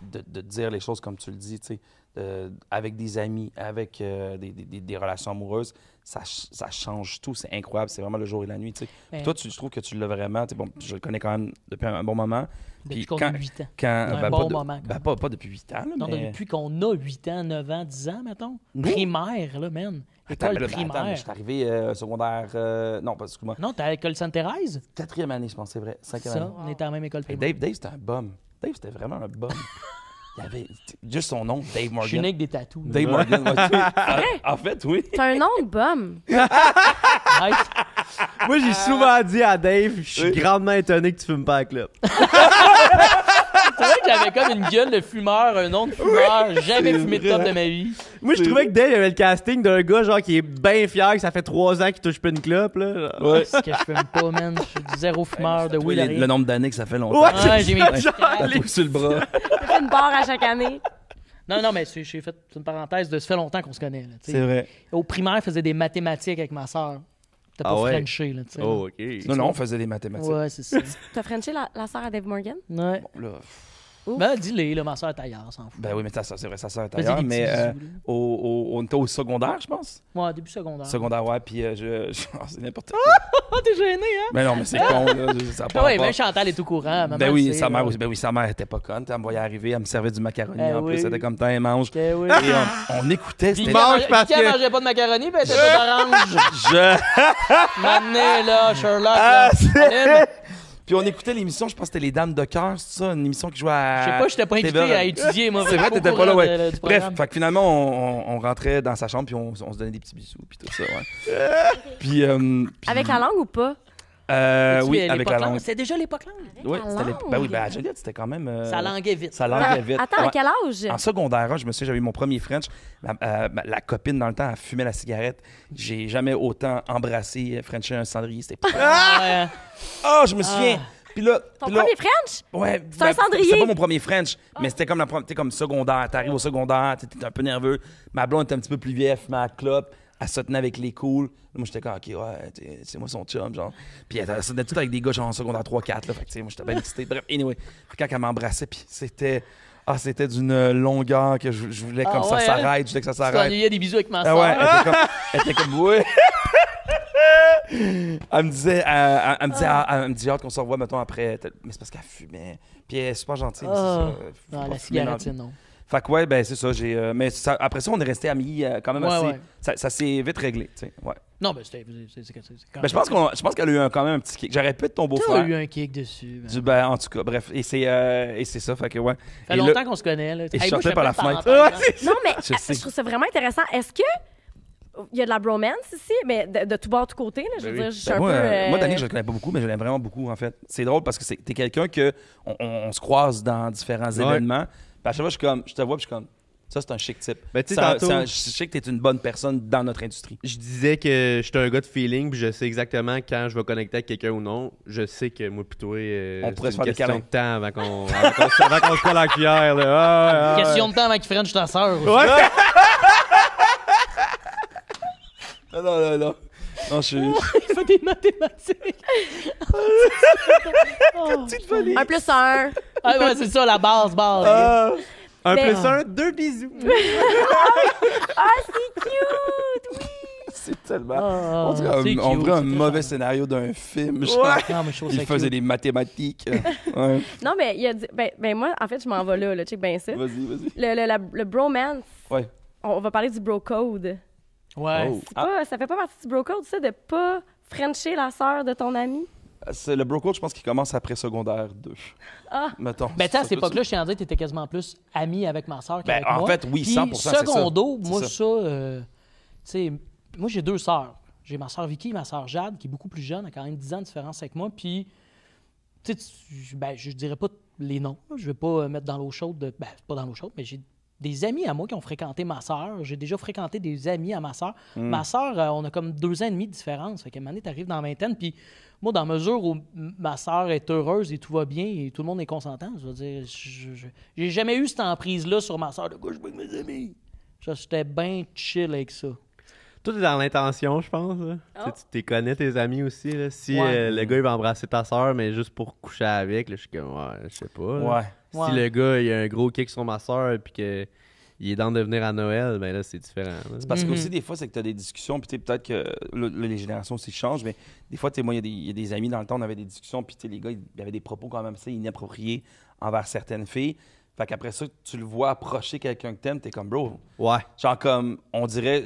A: de dire les choses comme tu le dis, tu sais, avec des amis, avec des relations amoureuses, ça change tout, c'est incroyable, c'est vraiment le jour et la nuit, tu sais. Toi, je trouve que tu l'as vraiment, bon, je le connais quand même depuis un bon moment.
D: Depuis qu'on a 8 ans.
A: Un
D: bon moment.
A: Pas depuis 8 ans. Là,
D: non,
A: mais...
D: depuis qu'on a 8 ans, 9 ans, 10 ans, mettons. Primaire, là, man. École primaire.
A: Attends, je suis arrivé secondaire... non, excuse-moi.
D: Non, t'es à l'école Sainte-Thérèse?
A: 4e année, je pense, c'est vrai. 5e année.
D: On était à la même école primaire.
A: Dave, c'était un bum. Dave, c'était vraiment un bum. Il y avait juste son nom, Dave Morgan.
D: Je suis né avec des tatous.
A: Dave Morgan, en fait, oui.
B: T'as un nom de bum.
F: Moi, j'ai souvent dit à Dave, je suis grandement étonné que tu fumes pas à clope.
D: C'est vrai que j'avais comme une gueule de fumeur, un nom de fumeur. J'ai jamais fumé de top de ma vie.
F: Moi, je trouvais que Dave avait le casting d'un gars genre qui est bien fier que ça fait 3 ans qu'il touche pas une clope. Là.
A: Ouais.
D: C'est que je fume pas, man. Je suis du zéro fumeur de weed.
A: Le nombre d'années que ça fait longtemps.
F: Ouais,
D: j'ai mis
A: tatoué sur le bras.
B: Tu fais une barre à chaque année.
D: Non, mais j'ai fait une parenthèse de ça fait longtemps qu'on se connaît. Là,
A: c'est vrai.
D: Au primaire, je faisais des mathématiques avec ma soeur. T'as pas frenché, là, tu sais.
F: Oh, OK.
A: Non, on faisait des mathématiques.
D: Ouais, c'est ça.
B: T'as frenché la sœur à Dave Morgan?
D: Ouais.
A: Bon, là...
D: Ben, dis-le, là, ma soeur est ailleurs, s'en fout.
A: Ben oui, mais c'est vrai, sa soeur est ailleurs. Mais on était au secondaire, je pense.
D: Ouais, début secondaire.
A: Secondaire, ouais, puis c'est n'importe quoi.
D: T'es gêné, hein?
A: Mais non, mais c'est con, là. Ça part
D: oui,
A: pas.
D: même Chantal est au courant.
A: Ben oui, sa mère aussi. Ben oui, sa mère était pas conne. Elle me voyait arriver, elle me servait du macaroni. En plus, c'était comme temps et mange. Et on écoutait.
D: Puis elle mangeait pas de macaroni, puis elle était pas d'orange. M'amener, là, Sherlock.
A: Puis on écoutait l'émission, je pense que c'était Les Dames de cœur, c'est ça, une émission qui jouait à...
D: Je sais pas, je t'ai pas invité à étudier, moi.
A: C'est vrai, t'étais pas là, ouais. Bref, fait que finalement, on rentrait dans sa chambre, puis on se donnait des petits bisous, puis tout ça, ouais. puis,
B: avec la langue ou pas?
A: Oui, avec la langue.
D: C'était déjà l'époque langue?
A: Oui, c'était l'époque. Ben oui, ben à Joliette, c'était quand même...
D: Ça languait vite.
A: Ça languait vite.
B: Attends, à quel âge?
A: En secondaire, je me souviens, j'avais eu mon premier French. La copine, dans le temps, elle fumait la cigarette. J'ai jamais autant embrassé, Frenché un cendrier. C'était pas... Ah, je me souviens. Puis là,
B: ton premier French?
A: Ouais.
B: C'est un cendrier?
A: C'était pas mon premier French, mais c'était comme comme secondaire. T'arrives au secondaire, t'es un peu nerveux. Ma blonde était un petit peu plus vieille, elle fumait à clope. Elle se tenait avec les cools. Moi, j'étais comme, OK, ouais, c'est moi son chum, genre. Puis elle se tenait tout avec des gars, genre en secondaire 3-4, là. Fait que, moi, j'étais bien excité. Bref, anyway. Puis quand elle m'embrassait, puis c'était... Ah, c'était d'une longueur que je voulais comme ça s'arrête. Je voulais que ça s'arrête.
D: Tu t'ennuyais des bisous avec ma soeur.
A: Ouais, elle était comme, ouais. Elle me disait, j'ai hâte qu'on se revoie, mettons, après. Mais c'est parce qu'elle fumait. Puis elle est super gentille.
D: Non, la cigarette, non.
A: Fait que ouais, ben c'est ça. Mais après ça, on est resté amis quand même assez.
D: Ouais.
A: Ça s'est vite réglé, tu sais. Ouais.
D: Non, ben c'est
A: ben, je pense qu'elle a eu quand même un petit kick. J'aurais pu être ton beau-frère.
D: Tu as eu un kick dessus.
A: Ben, en tout cas, bref. Et c'est ça, fait que ouais.
D: Ça fait longtemps qu'on se connaît, là.
A: Et je sortais par la fenêtre.
B: Non, mais je trouve ça vraiment intéressant. Est-ce que il y a de la bromance ici, mais de tout bord, de tout côté, là, je veux dire, je suis un peu...
A: Moi, Dani, je le connais pas beaucoup, mais je l'aime vraiment beaucoup, en fait. C'est drôle parce que t'es quelqu'un que on se croise dans différents événements. Puis à chaque fois, je te vois, puis je suis comme... Ça, c'est un chic type.
E: Ben, tantôt,
A: je sais que t'es une bonne personne dans notre industrie.
E: Je disais que j'étais un gars de feeling, puis je sais exactement quand je vais connecter avec quelqu'un ou non. Je sais que moi, plutôt,
A: on pourrait se faire
E: des
A: question
E: de temps avant qu'on se colle la cuillère. Là.
D: Question de temps avant qu'il french ta sœur.
E: Ouais.
A: Non. Non,
D: Il fait des mathématiques.
B: Un plus un.
D: Ah ouais, c'est ça, la base.
E: Un plus un, 2 bisous.
B: C'est cute! Oui!
A: C'est tellement... on dirait un mauvais scénario d'un film. Il faisait des mathématiques. Ouais.
B: Non, mais il a dit... Ben moi, en fait, je m'en vais là. Check bien ça.
A: Vas-y.
B: Le bromance.
A: Ouais.
B: On va parler du bro code.
D: Ouais.
B: Ça fait pas partie du bro code, ça, de pas frencher la sœur de ton ami?
A: Le bro code, je pense qu'il commence après secondaire 2. Mettons.
D: Ben, tu sais, à cette époque-là, je tiens à dire que t'étais quasiment plus ami avec ma sœur qu'avec moi.
A: En fait, oui, 100%, c'est ça.
D: Secondo, moi, tu sais, moi, j'ai 2 sœurs. J'ai ma sœur Vicky et ma sœur Jade, qui est beaucoup plus jeune, a quand même 10 ans de différence avec moi. Puis, tu sais, je dirais pas les noms. Je vais pas mettre dans l'eau chaude. Pas dans l'eau chaude, mais j'ai des amis à moi qui ont fréquenté ma sœur. J'ai déjà fréquenté des amis à ma sœur. Ma sœur, on a comme 2 ans et demi de différence. Fait qu'à un moment donné, t'arrives dans la vingtaine, puis moi, dans la mesure où ma sœur est heureuse et tout va bien et tout le monde est consentant, je veux dire, j'ai jamais eu cette emprise-là sur ma sœur de quoi je avec mes amis. J'étais bien chill avec ça.
E: Tout est dans l'intention, je pense. Tu connais tes amis aussi. Là. Si le gars il va embrasser ta soeur, mais juste pour coucher avec, là, je suis comme, je sais pas. Si le gars il a un gros kick sur ma soeur et qu'il est dans de venir à Noël, ben là, c'est différent. Là.
A: C'est parce que aussi, des fois, c'est que tu as des discussions, puis peut-être que les générations aussi changent, mais des fois, moi, il y a des amis dans le temps, on avait des discussions, puis les gars, il y avait des propos quand même assez inappropriés envers certaines filles. Fait qu'après ça, tu le vois approcher quelqu'un que t'aimes, t'es comme, bro.
E: Ouais.
A: Genre comme, on dirait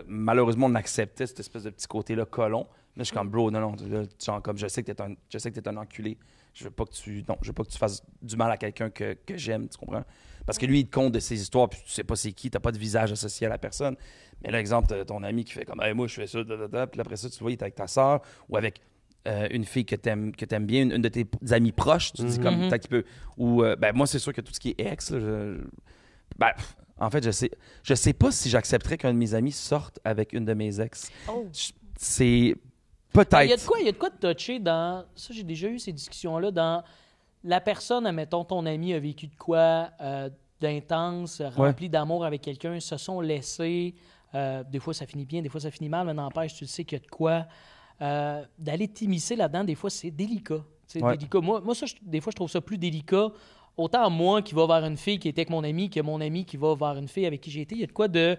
A: malheureusement, on acceptait cette espèce de petit côté-là colon. Là, je suis comme, bro, non, là, genre comme, je sais que t'es un enculé. Je veux pas que tu fasses du mal à quelqu'un que j'aime, tu comprends? Parce que lui, il te compte de ses histoires, puis tu sais pas c'est qui, t'as pas de visage associé à la personne. Mais là, exemple, t'as ton ami qui fait comme, hey, moi, je fais ça, puis après ça, tu vois, il est avec ta soeur ou avec une fille que t'aimes bien, une de tes amis proches, tu te dis comme, peut-être qu'il peut. Ou, moi, c'est sûr que tout ce qui est ex, là, en fait, je sais pas si j'accepterais qu'un de mes amis sorte avec une de mes ex. C'est peut-être.
D: Il y a de quoi de toucher dans. Ça, j'ai déjà eu ces discussions-là dans. La personne, admettons, ton ami a vécu de quoi d'intense, rempli d'amour avec quelqu'un, se sont laissés. Des fois, ça finit bien, des fois, ça finit mal, mais n'empêche, tu sais qu'il y a de quoi. D'aller t'immiscer là-dedans, des fois, c'est délicat. Délicat. Moi ça, des fois, je trouve ça plus délicat. Autant moi qui va vers une fille qui était avec mon ami que mon ami qui va vers une fille avec qui j'ai été. Il y a de quoi de.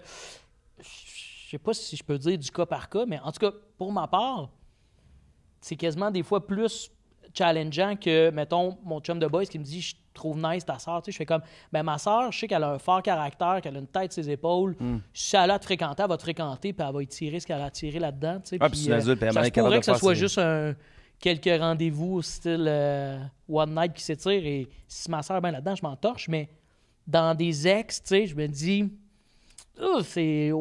D: Je sais pas si je peux dire du cas par cas, mais en tout cas, pour ma part, c'est quasiment des fois plus challengeant que, mettons, mon chum de boys qui me dit « Je trouve nice ta sœur. » Je fais comme, ma sœur, je sais qu'elle a un fort caractère, qu'elle a une tête sur ses épaules. Si elle a te fréquenter, elle va te fréquenter, puis elle va étirer ce qu'elle a tiré là-dedans. Puis
A: c'est une adulte,
D: ça se pourrait que ce soit juste quelques rendez-vous style one night qui s'étire, et si ma sœur est bien là-dedans, je m'en torche, mais dans des ex, je me dis c'est...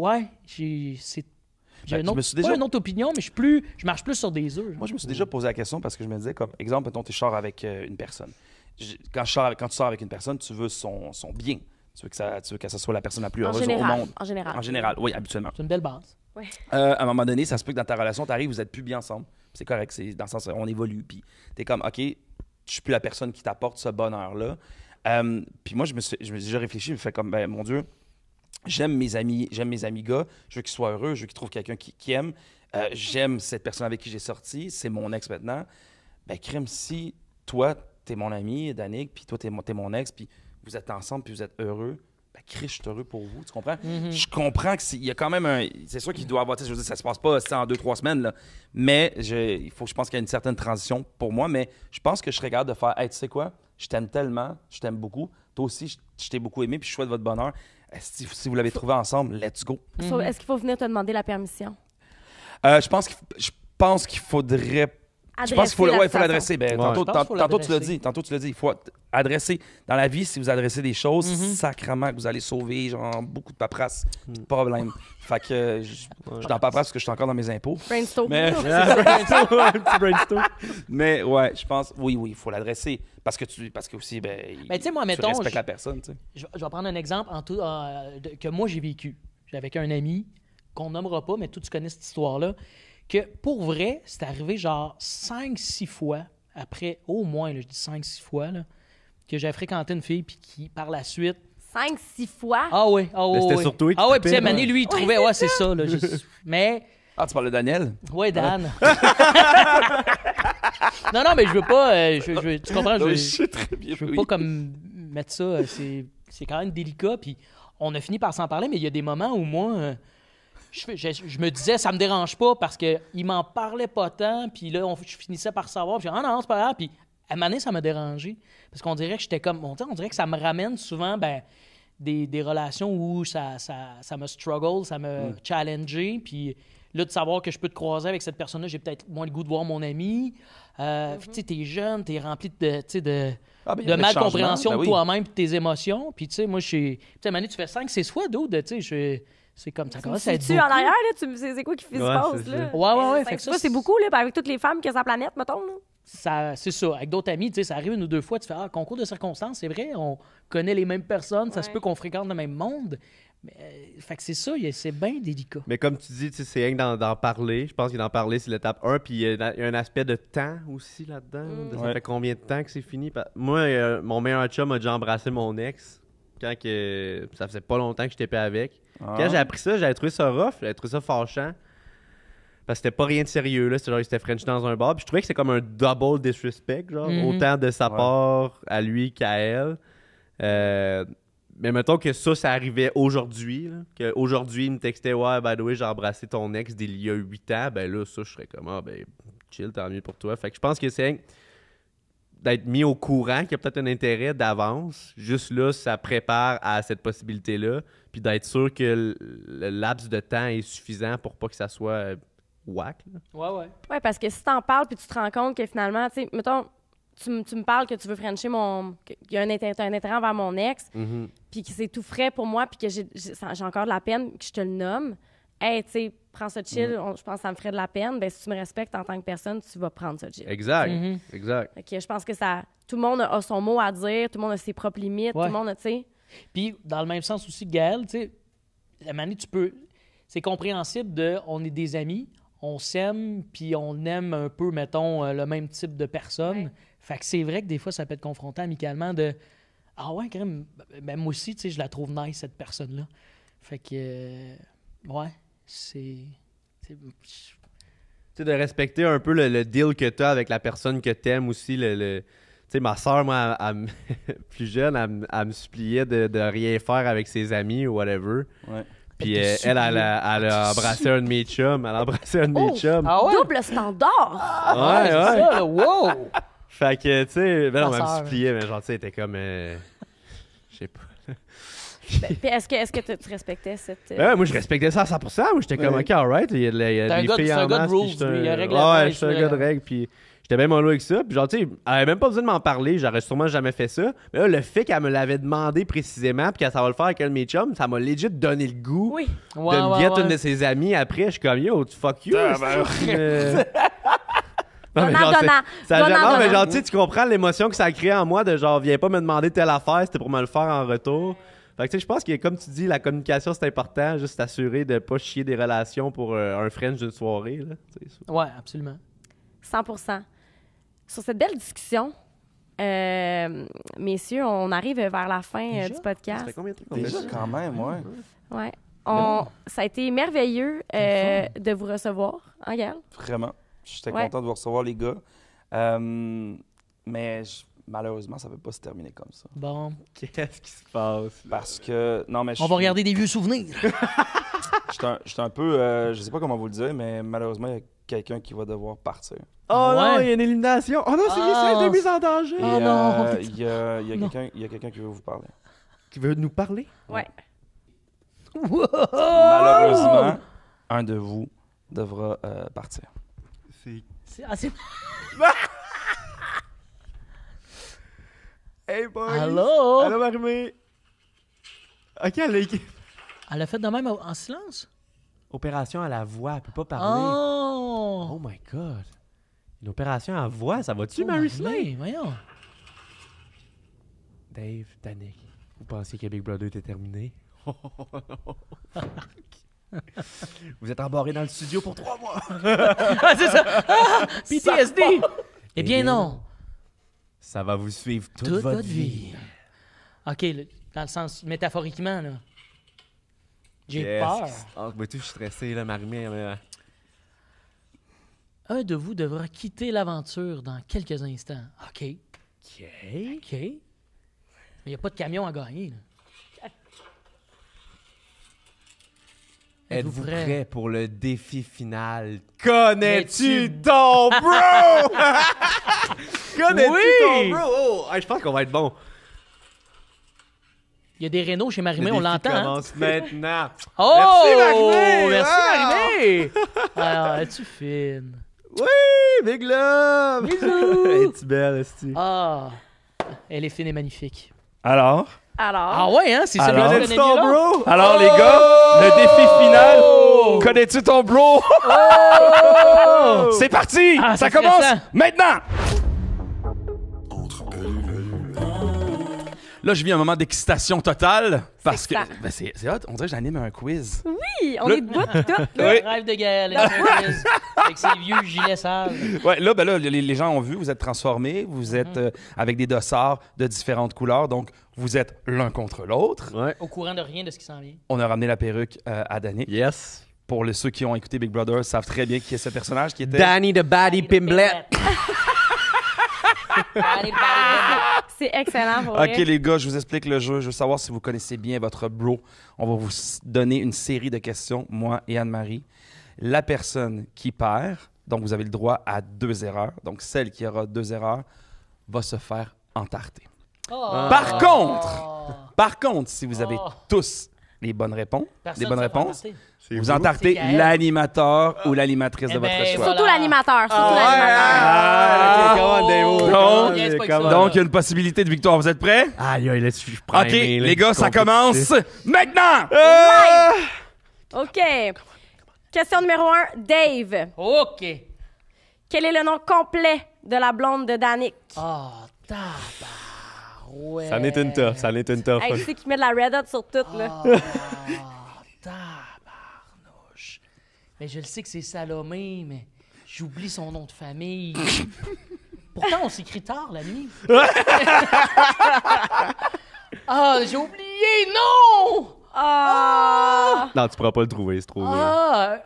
D: J'ai une autre opinion, mais je marche plus sur des œufs.
A: Moi, je me suis déjà posé la question parce que je me disais, comme exemple, mettons, tu sors avec une personne. Quand tu sors avec une personne, tu veux son bien. Tu veux que ça soit la personne la plus heureuse au monde.
B: En général.
A: En général, oui, habituellement.
D: C'est une belle base.
B: Ouais.
A: À un moment donné, ça se peut que dans ta relation, tu arrives, vous n'êtes plus bien ensemble. C'est correct, c'est dans le sens on évolue. Puis tu es comme, OK, je suis plus la personne qui t'apporte ce bonheur-là. Puis moi, je me suis déjà réfléchi, je me fais comme, mon Dieu, j'aime mes amis gars, je veux qu'ils soient heureux, je veux qu'ils trouvent quelqu'un qui aime. J'aime cette personne avec qui j'ai sorti, c'est mon ex maintenant. Crème, si toi, t'es mon ami, Danick, puis toi, t'es mon ex, puis vous êtes ensemble, puis vous êtes heureux, Chris, je suis heureux pour vous, tu comprends? Je comprends qu'il y a quand même c'est sûr qu'il doit y avoir, je veux dire, ça se passe pas en 2-3 semaines, là, mais je pense qu'il y a une certaine transition pour moi, mais je pense que je serais capable de faire, hey, tu sais quoi? Je t'aime tellement, je t'aime beaucoup, toi aussi, je t'ai beaucoup aimé, puis je souhaite votre bonheur. Si vous l'avez trouvé ensemble, let's go.
B: Est-ce qu'il faut venir te demander la permission?
A: Je pense qu'il faudrait Je pense qu'il faut l'adresser. Ben, tantôt, tu l'as dit. Il faut adresser. Dans la vie, si vous adressez des choses, sacrément que vous allez sauver genre beaucoup de paperasse. Problème. Fait que je suis dans paperasse parce que je suis encore dans mes impôts.
B: Brainstorm.
F: Un petit brainstorm.
A: Mais ouais, je pense, oui, il faut l'adresser. Parce que aussi, tu respectes la personne.
D: Je vais prendre un exemple que moi j'ai vécu. J'ai avec un ami qu'on nommera pas, mais toi tu connais cette histoire-là. Que pour vrai, c'est arrivé genre 5-6 fois, après au moins, là, je dis 5-6 fois, là, que j'ai fréquenté une fille, puis qui, par la suite...
B: 5-6 fois?
D: Ah oui.
F: C'était sur toi qui
D: puis tu sais, Mané, lui, il trouvait, c'est ça, là, mais...
A: Ah, tu parles de Daniel?
D: Oui, Dan. non, mais je veux pas... tu comprends? Je veux pas comme mettre ça... C'est quand même délicat, puis on a fini par s'en parler, mais il y a des moments où moi... Je me disais, ça me dérange pas parce qu'il m'en parlait pas tant, puis là, je finissais par savoir, puis non, c'est pas grave, puis à un moment donné, ça m'a dérangé, parce qu'on dirait que j'étais comme, on dirait que ça me ramène souvent, des relations où ça me struggle, ça me challenge, puis là, de savoir que je peux te croiser avec cette personne-là, j'ai peut-être moins le goût de voir mon ami, tu sais, t'es jeune, t'es rempli de mal-compréhension de toi-même, de tes émotions, puis tu sais, moi, tu sais, Manu, tu fais 5-6 fois d'autres, tu sais, c'est comme ça commence à être beaucoup.
B: En arrière, là, tu me sais c'est quoi qui se passe, là?
D: Ouais.
B: Fait que ça, c'est beaucoup, là, avec toutes les femmes qu'il y a sur la planète, mettons, là.
D: C'est ça. Avec d'autres amis, tu sais, ça arrive 1 ou 2 fois, tu fais concours de circonstances, c'est vrai, on connaît les mêmes personnes, ça se peut qu'on fréquente le même monde. Mais, fait que c'est ça, c'est bien délicat.
F: Mais comme tu dis, c'est rien que d'en parler. Je pense que d'en parler, c'est l'étape 1. Puis il y a un aspect de temps aussi là-dedans. Ça fait combien de temps que c'est fini? Moi, mon meilleur chum a déjà embrassé mon ex. Quand ça faisait pas longtemps que j'étais pas avec. Quand j'ai appris ça, j'avais trouvé ça rough, j'avais trouvé ça fâchant. Parce que c'était pas rien de sérieux, là. C'était genre, il s'était French dans un bar. Puis je trouvais que c'était comme un double disrespect, genre. Autant de sa part à lui qu'à elle. Mais mettons que ça arrivait aujourd'hui, là. Qu'aujourd'hui, il me textait, ouais, by the way, j'ai embrassé ton ex d'il y a 8 ans. Ben là, ça, je serais comme, chill, tant mieux pour toi. Fait que je pense que c'est d'être mis au courant qu'il y a peut-être un intérêt d'avance. Juste là, ça prépare à cette possibilité-là. Puis d'être sûr que le laps de temps est suffisant pour pas que ça soit whack.
D: Ouais.
B: Ouais, parce que si t'en parles puis tu te rends compte que finalement, tu sais, mettons, tu me parles que tu veux frencher qu'il y a un intérêt envers mon ex, puis que c'est tout frais pour moi, puis que j'ai encore de la peine, que je te le nomme. Hey, tu sais, prends ça chill, je pense que ça me ferait de la peine. Ben, si tu me respectes en tant que personne, tu vas prendre ça chill.
F: Exact. Exact.
B: Je pense que tout le monde a son mot à dire, tout le monde a ses propres limites, tout le monde a, tu sais.
D: Puis, dans le même sens aussi, Gaël, tu sais, à un moment donné, c'est compréhensible on est des amis, on s'aime, puis on aime un peu, mettons, le même type de personne. Ouais. Fait que c'est vrai que des fois, ça peut être confronté amicalement de « Ah ouais, quand même, moi aussi, tu sais, je la trouve nice, cette personne-là. » Fait que, ouais, c'est... Tu
F: sais, de respecter un peu le deal que tu as avec la personne que tu aimes aussi. Tu sais, ma soeur, moi, plus jeune, elle me suppliait de rien faire avec ses amis ou whatever. Ouais. Puis elle a embrassé un de mes chums. Elle a embrassé un de mes chums.
B: Ah ouais? Double standard!
F: Ouais.
D: Ça, là, wow!
F: Fait que, tu sais, on m'a supplié, mais genre, tu sais, elle était comme... je sais pas...
B: Puis est-ce que tu respectais cette...
F: Ouais, moi, je respectais ça à 100%. Moi, j'étais comme, OK, alright. Il y a des filles en masse.
D: Ouais, je
F: suis un gars de règles. Puis j'étais bien mollo avec ça. Puis genre, tu sais, elle avait même pas besoin de m'en parler. J'aurais sûrement jamais fait ça. Mais là, le fait qu'elle me l'avait demandé précisément, puis qu'elle ça va le faire avec un de mes chums, ça m'a legit donné le goût de me guetter une de ses amies après. Je suis comme, yo, fuck you. Non, mais genre, tu sais, tu comprends l'émotion que ça a créé en moi de genre, viens pas me demander telle affaire, c'était pour me le faire en retour. Fait que, tu sais, je pense que, comme tu dis, la communication, c'est important, juste s'assurer de pas chier des relations pour un French d'une soirée, là.
D: Ouais, absolument.
B: 100%. Sur cette belle discussion, messieurs, on arrive vers la fin du podcast.
F: Ça fait combien de temps?
A: Déjà, quand même, ouais.
B: Ouais. Ça a été merveilleux de vous recevoir, hein, Gaël?
A: Vraiment. J'étais content de vous recevoir, les gars. Mais malheureusement, ça ne peut pas se terminer comme ça.
D: Bon.
F: Qu'est-ce qui se passe?
A: Parce que... Non, mais
D: on va regarder des vieux souvenirs.
A: J'étais un peu... je sais pas comment vous le dire, mais malheureusement, il y a quelqu'un qui va devoir partir.
F: Oh non, il y a une élimination. Oh non, c'est l'essai de mise en danger.
A: Oh non. Il y a quelqu'un qui veut vous parler.
F: Qui veut nous parler?
B: Ouais.
A: Malheureusement, un de vous devra partir.
D: C'est
F: Hey boy!
D: Allô?
F: Allô, Marimé? Ok,
D: Elle a fait de même en silence?
F: Opération à la voix, elle peut pas parler.
D: Oh!
F: Oh my god. Une opération à voix, ça va-tu, Marie-Slay?
D: Voyons.
F: Dave, Danick, vous pensiez que Big Brother était terminé? Vous êtes embarrés dans le studio pour 3 mois.
D: Ah, c'est ça! Ah, PTSD! Eh bien non.
F: Ça va vous suivre toute votre vie.
D: OK, dans le sens métaphoriquement, là. J'ai
F: Yes.
D: peur.
F: Oh, mais tu, je suis stressé, là, Marimé.
D: Un de vous devra quitter l'aventure dans quelques instants. OK.
F: OK.
D: Mais il n'y a pas de camion à gagner, là.
F: Êtes-vous prêt pour le défi final?
D: Connais-tu
F: ton bro? Connais-tu
D: Oui!
F: ton bro? Oh, je pense qu'on va être bon.
D: Il y a des rénaux chez
F: Le
D: Marimé, on
F: défi
D: l'entend. Hein?
F: commence maintenant.
D: Oh!
F: Marimé!
D: Merci,
F: Wow!
D: Marimé! Alors, es-tu fine?
F: Oui, big love!
D: Bisous!
F: Es-tu belle, esti?
D: Ah! Elle est fine et magnifique.
A: Alors?
D: Ah ouais, hein? C'est ça
A: Alors?
D: que je
F: Connais-tu
D: connais
F: ton
D: mieux, là?
F: bro?
A: Alors, les gars, le défi final. Connais-tu ton bro?
D: Oh!
A: C'est parti!
D: Ah,
A: ça
D: c'est
A: commence
D: stressant.
A: maintenant!
C: Entre elle et lui.
A: Là, je vis un moment d'excitation totale parce que
B: excitant.
A: ben, c'est hot. On dirait que j'anime un quiz.
B: Oui, on
A: Le-
B: est debout tout. là.
A: Oui.
D: Rêve de Gaël, avec ses vieux gilets sales.
A: Ouais, là, les gens ont vu, vous êtes transformés, vous êtes avec des dossards de différentes couleurs, donc vous êtes l'un contre l'autre.
F: Ouais.
D: Au courant de rien de ce qui s'en vient.
A: On a ramené la perruque à Danny.
F: Yes.
A: Pour ceux qui ont écouté Big Brother, savent très bien qui est ce personnage qui était.
F: Danny the Baddie Pimblet.
B: C'est excellent pour
A: Ok,
B: vrai.
A: les gars, je vous explique le jeu. Je veux savoir si vous connaissez bien votre bro. On va vous donner une série de questions, moi et Anne-Marie. La personne qui perd, donc vous avez le droit à 2 erreurs. Donc celle qui aura 2 erreurs va se faire entarter. Par contre, si vous avez tous les bonnes réponses, vous entartez l'animateur ou l'animatrice de votre choix.
B: Surtout l'animateur.
A: Donc, il y a une possibilité de victoire. Vous êtes prêts?
F: Aïe, aïe, là, je suis prêt.
A: OK, les gars, ça commence maintenant!
B: OK. Question numéro 1, Dave.
D: OK.
B: Quel est le nom complet de la blonde de Danick?
D: Ah, tabarouette.
F: Ça en est une tough, ça en est une tough.
B: Hey, tu sais qu'il met de la red hot sur tout, là.
D: Tabarnouche. Mais je le sais que c'est Salomé, mais j'oublie son nom de famille. Pourtant, on s'écrit tard la nuit. Ah, j'ai oublié, non!
F: Non, tu pourras pas le trouver, c'est trop dur.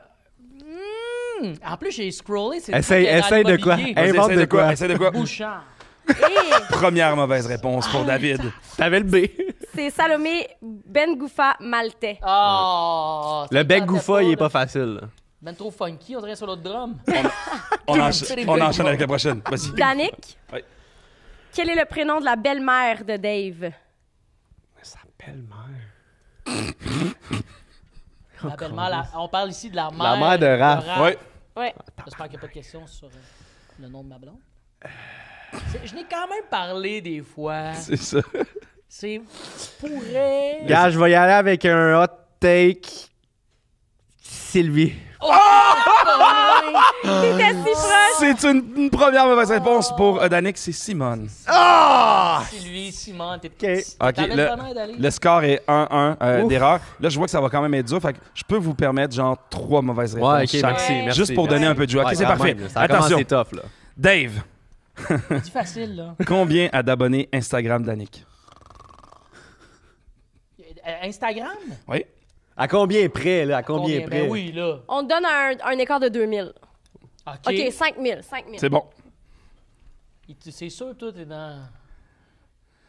D: En plus, j'ai scrollé. C'est
F: Essaye de quoi? Invente de quoi?
A: Essaye de quoi?
D: Bouchard.
A: Première mauvaise réponse pour David.
F: T'avais le B.
B: C'est Salomé Bengoufa Maltais.
F: Le bec Goufa, il est pas facile.
D: Ben trop funky, on dirait sur l'autre drum.
A: On enchaîne avec la prochaine. Vas-y.
B: Danick,
A: Oui.
B: quel est le prénom de la belle-mère de Dave?
F: Sa belle-mère.
D: La belle-mère, on parle ici de la mère.
F: La mère de Raph.
A: Oui.
B: Ouais.
D: J'espère qu'il n'y a pas de questions sur le nom de ma blonde. Je n'ai quand même parlé des fois.
A: C'est ça.
D: Tu pourrais...
F: Gars, je vais y aller avec un hot take. Sylvie.
B: T'étais si proche!
A: C'est une première mauvaise réponse pour Danick, c'est Simone.
D: Sylvie, Simon, t'es...
A: OK, le score est 1-1 d'erreur. Là, je vois que ça va quand même être dur. Fait que je peux vous permettre genre 3 mauvaises réponses.
F: Ouais, ok,
A: chaque.
F: merci.
A: Juste pour donner un peu de jeu. OK,
F: Ouais,
A: c'est
F: quand
A: parfait.
F: même, ça a
A: Attention.
F: commencé tough, là.
A: Dave,
D: C'est facile, là.
A: combien a d'abonnés Instagram Danick?
D: Instagram?
A: Oui.
F: À combien près, là? À combien près?
D: Ben oui, là.
B: On te donne un écart de 2000.
D: OK.
B: OK, 5000.
A: C'est bon.
D: C'est sûr, toi, t'es dans...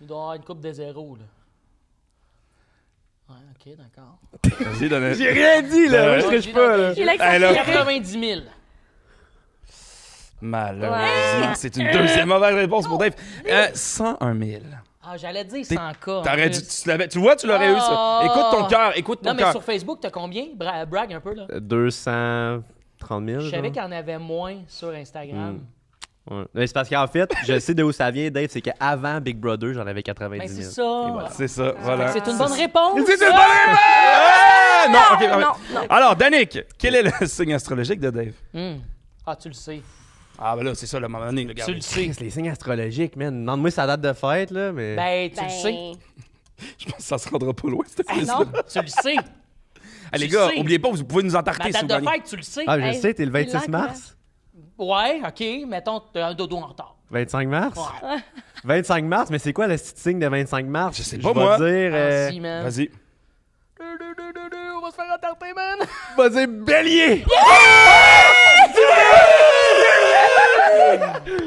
D: Il doit y avoir une coupe de zéro, là. Ouais, OK, d'accord.
A: Vas-y, donne
F: J'ai rien dit, là.
A: Ouais.
F: Je triche pas, là.
B: Il a
A: Hey, là.
D: 90 000.
A: Malheureusement, c'est une deuxième mauvaise réponse pour Dave. 101 000.
D: Ah, j'allais dire 100K.
A: T'aurais dû, tu vois, tu l'aurais eu, ça. Écoute ton cœur, écoute ton
D: Non, mais
A: cœur.
D: sur Facebook, t'as combien? Brag un peu, là.
F: 230 000.
D: Je savais
F: genre.
D: qu'il y en avait moins sur Instagram.
F: Ouais. Mais c'est parce qu'en fait, je sais d'où ça vient, Dave, c'est qu'avant Big Brother, j'en avais 90 000.
D: Ben, c'est ça.
F: Voilà.
A: C'est ça, voilà.
D: C'est une bonne réponse.
A: C'est une bonne réponse! Non, ok,
B: non.
A: Alors, Danick, quel est le signe astrologique de Dave?
D: Ah, tu le sais.
A: Ah, ben là, c'est ça, le moment donné.
D: Tu le sais.
F: C'est les signes astrologiques, man. Demande-moi sa date de fête, là, mais...
D: Ben, tu le sais.
A: Je pense que ça se rendra pas loin, cette
D: Ben,
A: quiz-là.
D: non, tu le sais.
A: Ah, les
D: Tu
A: gars,
D: sais.
A: oubliez pas, vous pouvez nous entarter
D: Ma
A: si
D: date
A: vous
D: de
A: gagnez.
D: fête, tu le sais.
F: Ah, je
B: Hey,
F: sais, t'es le
B: c'est
F: 26
B: là,
F: mars?
D: Ouais, OK. Mettons, t'as un dodo en retard.
F: 25 mars?
D: Ouais.
F: 25 mars, mais c'est quoi le petit signe de 25 mars?
A: Je sais pas, moi.
F: vais dire...
D: Merci, man.
A: Vas-y.
D: On va se faire entarter, man.
F: Vas-y, bélier!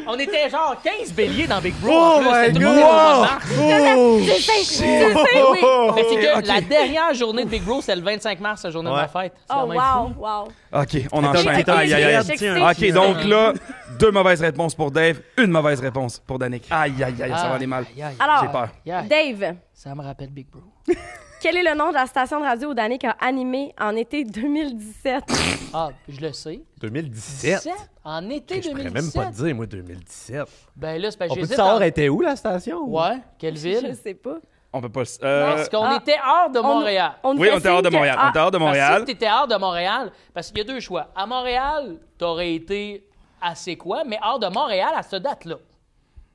D: On était genre 15 béliers dans Big Bro.
F: Oh
D: en plus.
F: my
D: C'était tout le
F: God!
D: monde au mois de mars.
F: Oh!
B: Tu sais,
D: Oui, mais c'est que
A: Ok.
D: la dernière journée de Big Bro, c'est le 25 mars, la journée de
F: Ouais.
D: ma fête. C'est la
B: Oh,
D: même
B: wow,
D: fou.
B: wow.
A: OK, on
F: Attends,
A: enchaîne.
F: attends,
A: Aïe, aïe, aïe.
B: je suis excitée.
A: OK, donc là, 2 mauvaises réponses pour Dave, 1 mauvaise réponse pour Danick. Aïe, aïe, aïe, ça va aller mal.
D: Aïe, aïe.
B: Alors,
A: J'ai peur.
D: Aïe, aïe.
B: Dave,
D: Ça me rappelle Big Bro.
B: quel est le nom de la station de radio où Danick a animé en été 2017?
D: Ah, je le sais.
F: 2017?
D: 17? En été
F: Je pourrais
D: 2017?
F: même pas te dire, moi, 2017.
D: Ben là, c'est parce
F: On
D: que
F: peut
D: j'hésite
F: savoir,
D: en-
F: elle était où, la station?
D: Ouais, quelle
B: Je
D: ville?
B: sais pas.
A: On peut pas...
D: Parce qu'on était hors de Montréal.
A: Oui, on était hors de Montréal. On était hors de
D: Parce que
A: Montréal.
D: si t'étais hors de Montréal, parce qu'il y a deux choix. À Montréal, t'aurais été assez quoi, mais hors de Montréal à cette date-là.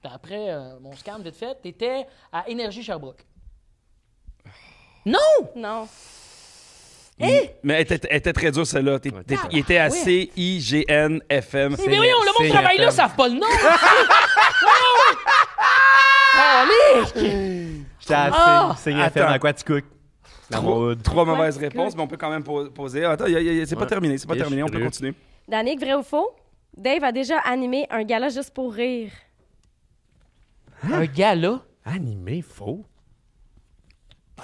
D: Après, mon scam vite fait, t'étais à Énergie Sherbrooke. Non!
B: Non.
A: Mais elle était très dure, celle-là. Il était à CIGN-FM.
D: Mais voyons, le monde
F: c'est
D: qui travaille là,
F: FM.
D: savent pas le nom!
F: J'étais à
D: Ah!
F: Signe FM
A: Attends.
F: à Quaticook. Dans mon hood.
A: 3 mauvaises
B: Ouais,
A: réponses, mais on peut quand même poser. Attends, c'est pas terminé, c'est pas
F: Et
A: terminé,
F: je
A: on
F: suis
A: peut
F: curieux.
A: continuer.
B: Danick, vrai ou faux? Dave a déjà animé un gala juste pour rire.
D: Un gars là?
F: Animé, faux.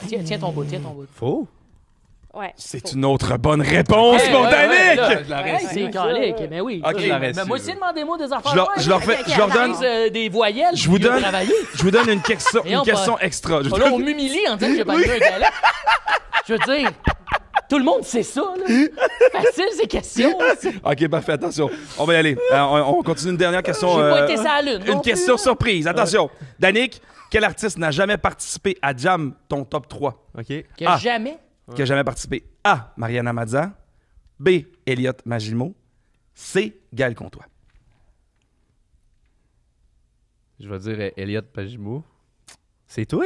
D: Tiens ton bout, tiens ton bout.
F: Faux?
B: Ouais.
A: C'est une autre bonne réponse
D: Hey,
A: pour
D: ouais,
A: Danick!
D: ouais,
F: Je l'aurais su.
D: c'est calique, mais oui.
A: Ok,
D: Oui,
A: je
F: l'aurais
D: mais
F: su,
D: moi
F: là.
D: aussi, demandez-moi des affaires.
A: Je leur donne...
D: Des voyelles.
A: Je vous
D: puis
A: donne,
D: travailler.
A: je vous donne une question,
D: Et on
A: extra. Je vous
D: Oh, là,
A: donne-
D: on m'humilie en disant que j'ai pas animé un gala. Je veux dire, tout le monde sait ça, là. Facile, ces questions.
A: OK, parfait, attention. On va y aller. On continue une dernière question.
D: J'ai pas été sur la lune.
A: Une
D: non
A: question
D: plus.
A: surprise. Attention. Danick, quel artiste n'a jamais participé à Jam, ton top 3?
F: OK.
D: Que
A: Ah.
D: jamais.
A: Qui a jamais participé? A. Mariana Mazza. B. Elliot Magimo. C. Gaël Comtois.
F: Je vais dire Elliot Pagimo. C'est toi?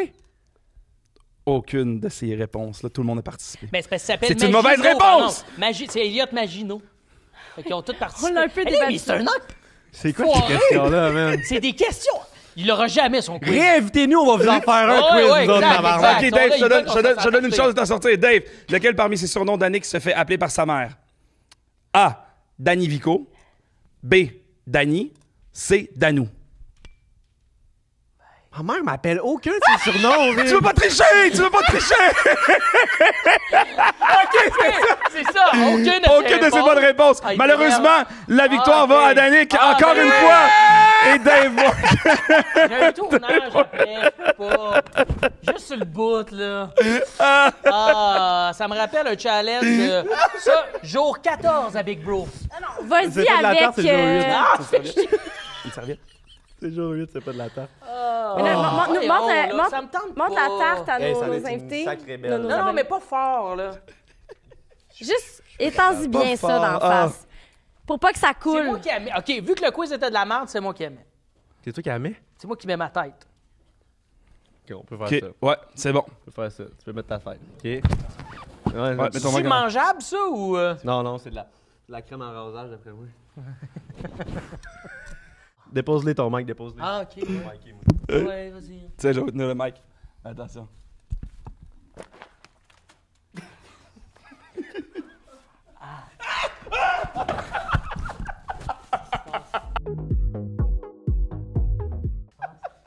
A: Aucune de ces réponses. Là, tout le monde a participé.
D: Ben, c'est parce que ça s'appelle
A: C'est une mauvaise
D: Maginot,
A: réponse!
D: pardon. C'est Elliot Magino. Fait qu'ils ont tous participé.
B: On l'a un peu
D: Mais
B: débattu.
D: c'est un autre.
F: C'est quoi
D: Foiré!
F: ces questions-là, man?
D: C'est des questions. Il aura jamais son quiz.
F: Réinvitez-nous, on va vous en faire un
D: Ouais,
F: quiz,
D: ouais,
F: nous autres,
D: exact,
F: tabarnak.
D: exact.
A: OK, Dave,
D: là,
A: je te
D: il
A: donne,
D: veut qu'on se
A: je donne une
D: fasse
A: chance de t'en sortir. Dave, lequel parmi ces surnoms Danick se fait appeler par sa mère? A. Danny Vico. B. Danny. C. Danou.
F: Ma mère m'appelle aucun de ces surnoms,
A: Tu veux pas tricher! Tu veux pas tricher!
D: C'est ça. Aucune
A: Aucune de ces bonnes réponses.
D: Ah, il
A: Malheureusement, la victoire
D: Ah, ok.
A: va à Danick
D: Ah,
A: encore
D: ben
A: une
D: ouais.
A: fois. Et Dave va...
D: J'ai un tournage après, je peux pas. Juste sur le bout, là. Ah, ça me rappelle un challenge de... Ça, jour 14 à Big Bro.
B: Vas-y
F: C'est pas de la
B: avec.
F: tarte, c'est le jour huit.
D: Ah,
A: Une serviette.
F: C'est jour 8, c'est pas de la tarte.
B: Mais là, montre
D: ça me tente
B: montre la
D: pas.
B: tarte à
F: Hey, ça
B: nos
F: va être une
B: invités.
F: sacrée belle.
B: Nos
D: Non, non,
B: abonnés.
D: mais pas fort, là.
B: Juste étends-y bien ça
A: fort.
B: d'en
A: Ah.
B: face. Pour pas que ça
D: C'est moi
B: coule.
D: qui aimais. OK, vu que le quiz était de la merde, c'est moi qui aimais.
F: C'est toi qui la mets?
D: C'est moi qui mets ma tête.
F: OK, on peut faire
A: OK,
F: ça.
A: ouais, c'est bon.
F: On peut faire ça. Tu peux mettre ta fête. OK? Ouais,
A: Ouais, mets ton
D: C'est
A: mic en-
D: mangeable, ça, ou...
F: Non, non, c'est de la crème en rasage, d'après moi. Dépose-les ton mic, dépose-les.
D: Ah, OK.
F: Ouais.
D: Ouais, vas-y.
A: Tiens, je vais tenir le mic. Attention.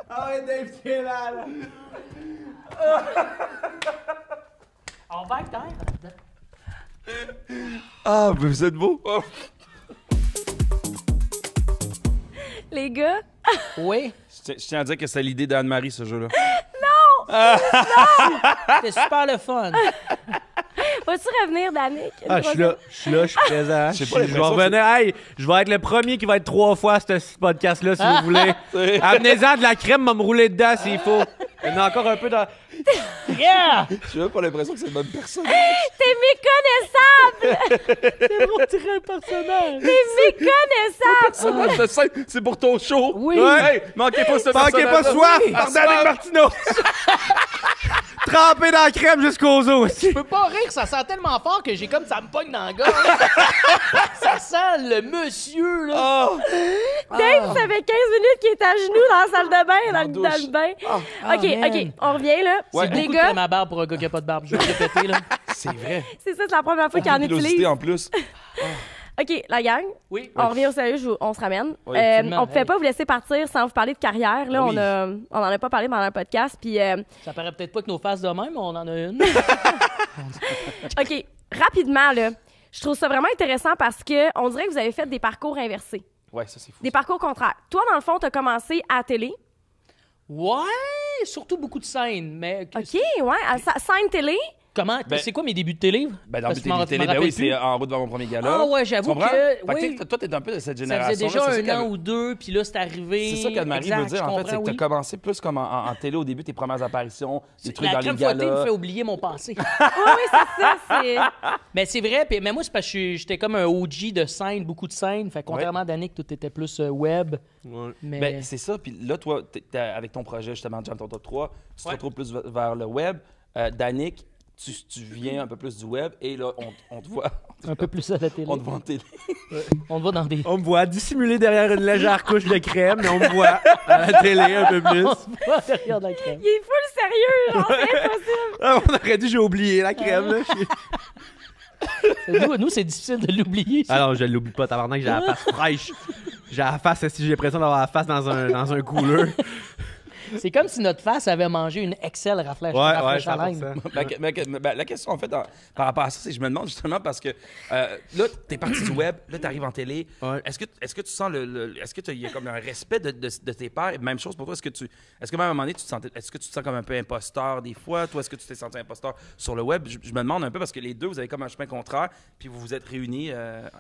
F: Ah ouais, Dave, t'es là, là.
D: On va être terre.
A: Ah, mais vous êtes beaux. Oh.
B: Les gars,
D: Oui.
A: Je tiens à dire que c'est l'idée d'Anne-Marie, ce jeu-là.
D: C'était super le fun.
B: Vas-tu revenir, Danick?
F: Ah, je suis là, je suis présent. Je vais revenir. Hey, je vais être le premier qui va être 3 fois à ce podcast-là, si vous voulez. Amenez-en de la crème, va me rouler dedans s'il faut. Il y en a encore un peu dans...
D: Yeah!
A: J'ai même pas l'impression que c'est une bonne personne.
B: T'es méconnaissable!
D: C'est mon tiré personnage.
B: T'es méconnaissable!
A: Personnage de scène, c'est pour ton show.
D: Oui.
A: Hey, manquez pas ce personnage.
F: Manquez pas soif par Danick Martineau. Trempé dans la crème jusqu'aux os.
D: Je peux pas rire, ça sent tellement fort que j'ai comme ça me pogne dans le gorge. Ça sent le monsieur, là.
A: Oh.
B: Dave, ça fait 15 minutes qu'il est à genoux dans la salle de bain, dans le bain.
D: man.
B: OK, on revient, là.
A: Ouais.
D: C'est
B: Les
D: beaucoup de
B: gars,
D: crème à barbe pour un gars qui a pas de barbe. Je vais le répéter, là.
A: C'est vrai.
B: c'est ça, c'est la première fois qu'il en
A: Pilosité
B: utilise.
A: en plus.
B: OK, la gang,
D: Oui.
B: on revient au sérieux, on se ramène.
A: Oui,
D: absolument.
B: On ne pouvait
D: Hey.
B: pas vous laisser partir sans vous parler de carrière. Là,
A: Oui.
B: on en a pas parlé pendant le podcast. Puis,
D: Ça paraît peut-être pas que nos faces de même, mais on en a une.
B: OK, rapidement, là, je trouve ça vraiment intéressant parce que on dirait que vous avez fait des parcours inversés,
A: Ouais, ça c'est fou.
B: des parcours contraires. Toi, dans le fond, tu as commencé à la télé.
D: Ouais, surtout beaucoup de scènes, mais...
B: OK, ouais, scène télé.
D: Comment?
A: Ben-
D: c'est quoi mes débuts de télé?
A: Ben, dans
D: Parce
A: le
D: que je m'en
A: télé, ben
D: rappelle
A: oui,
D: plus.
A: c'est en route vers mon premier gala.
D: Ah ouais, j'avoue
A: Tu comprends?
D: que...
A: Fait que,
D: oui.
A: tu sais, toi, t'es un peu de cette
D: Ça
A: génération.
D: faisait déjà un an ou deux, puis là, c'est arrivé.
A: C'est ça qu'Anne-Marie
D: Exact,
A: veut dire,
D: je
A: en fait, c'est que
D: comprends,
A: t'as
D: oui.
A: commencé plus comme en télé au début, tes premières apparitions, des trucs
D: La
A: dans les
D: crème fouettée me
A: galas.
D: fait oublier mon passé.
B: Oui, c'est ça. C'est...
D: Mais c'est vrai, mais moi, c'est parce que j'étais comme un OG de scène, beaucoup de scènes. Fait que contrairement à Danick, tout était plus web.
F: Ouais.
D: Mais
A: Ben, c'est ça. Puis là, toi, avec ton projet, justement, Jam Ton Top 3, tu te
D: Ouais.
A: retrouves plus vers le web. Danick, tu viens un peu plus du web et là, on te voit.
D: un peu plus à la télé.
A: On te voit en télé.
D: On te voit dans des...
F: On me voit dissimulé derrière une légère couche de crème, mais on me voit à la télé un peu plus.
D: On te voit derrière de la crème.
B: Il est full sérieux, genre, c'est impossible.
F: Ah, on aurait dit j'ai oublié la crème. Là.
D: Nous, c'est difficile de l'oublier. ça.
F: Alors, je l'oublie pas, tabarnak, j'ai la face fraîche. J'ai la face, si j'ai l'impression d'avoir la face dans un cooler.
D: C'est comme si notre face avait mangé une Excel rafraîche
F: Ouais,
D: à laine.
F: 100%.
A: La question, en fait, par rapport à ça, c'est que je me demande justement parce que là, t'es parti du web, là, t'arrives en télé.
F: Ouais.
A: Est-ce que tu sens est-ce que il y a comme un respect de tes pairs? Même chose pour toi. Est-ce que même à un moment donné, est-ce que tu te sens comme un peu imposteur des fois? Toi, est-ce que tu t'es senti imposteur sur le web? Je me demande un peu parce que les deux, vous avez comme un chemin contraire, puis vous vous êtes réunis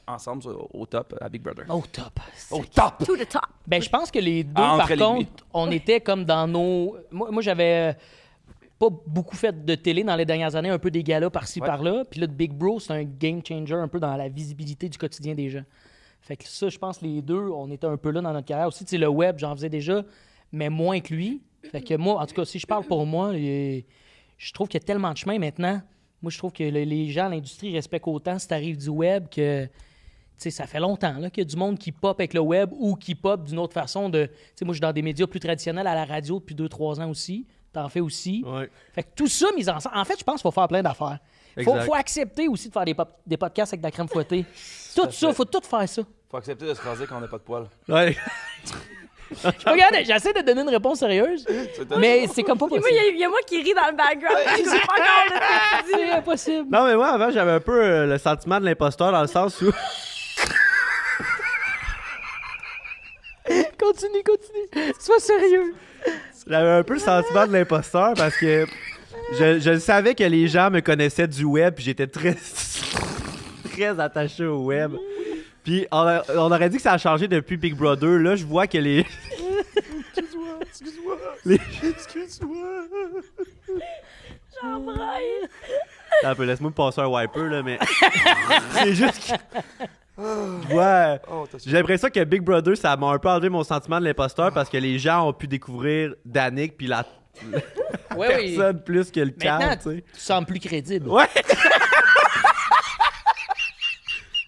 A: ensemble au top à Big Brother.
D: Au top.
A: Au top!
B: To the top.
D: Ben, je pense que les deux,
A: Ah, entre
D: par
A: les
D: contre, on était comme dans nos... Moi j'avais pas beaucoup fait de télé dans les dernières années, un peu des galas par-ci,
A: Ouais.
D: par-là. Puis là, Big Bro, c'est un game changer un peu dans la visibilité du quotidien des gens. Fait que ça, je pense, les deux, on était un peu là dans notre carrière. Aussi, tu sais, le web, j'en faisais déjà, mais moins que lui. Fait que moi, en tout cas, si je parle pour moi, je trouve qu'il y a tellement de chemin maintenant. Moi, je trouve que les gens, l'industrie respectent autant si t'arrives du web que... Tu sais, ça fait longtemps là, qu'il y a du monde qui pop avec le web ou qui pop d'une autre façon. Tu sais, moi, je suis dans des médias plus traditionnels à la radio depuis 2-3 ans aussi. T'en fais aussi.
F: Ouais.
D: Fait que tout ça mis ensemble. En fait, je pense qu'il faut faire plein d'affaires.
F: Exact.
D: Faut accepter aussi de faire des podcasts avec de la crème fouettée. Tout ça, faut tout faire ça.
A: Faut accepter de se raser quand on n'a pas de poils.
F: Ouais.
D: Regarde, j'essaie de donner une réponse sérieuse, mais c'est comme pas
B: Puis
D: possible.
B: moi, il y a moi qui ris dans le background. Je sais pas encore de ce que tu dis.
D: C'est impossible.
F: Non, mais moi, avant, j'avais un peu le sentiment de l'imposteur dans le sens où...
D: Continue. Sois sérieux.
F: J'avais un peu le sentiment de l'imposteur parce que je savais que les gens me connaissaient du web puis j'étais très attaché au web. Puis on aurait dit que ça a changé depuis Big Brother. Là, je vois que les... Excuse-moi.
B: Jean Braille.
F: Attends un peu, laisse-moi me passer un wiper, là, mais... C'est juste que... Je vois... J'ai l'impression que Big Brother, ça m'a un peu enlevé mon sentiment de l'imposteur parce que les gens ont pu découvrir Danick puis la personne plus que le
D: Maintenant,
F: cadre, tu sais.
D: tu sembles plus crédible.
F: Ouais!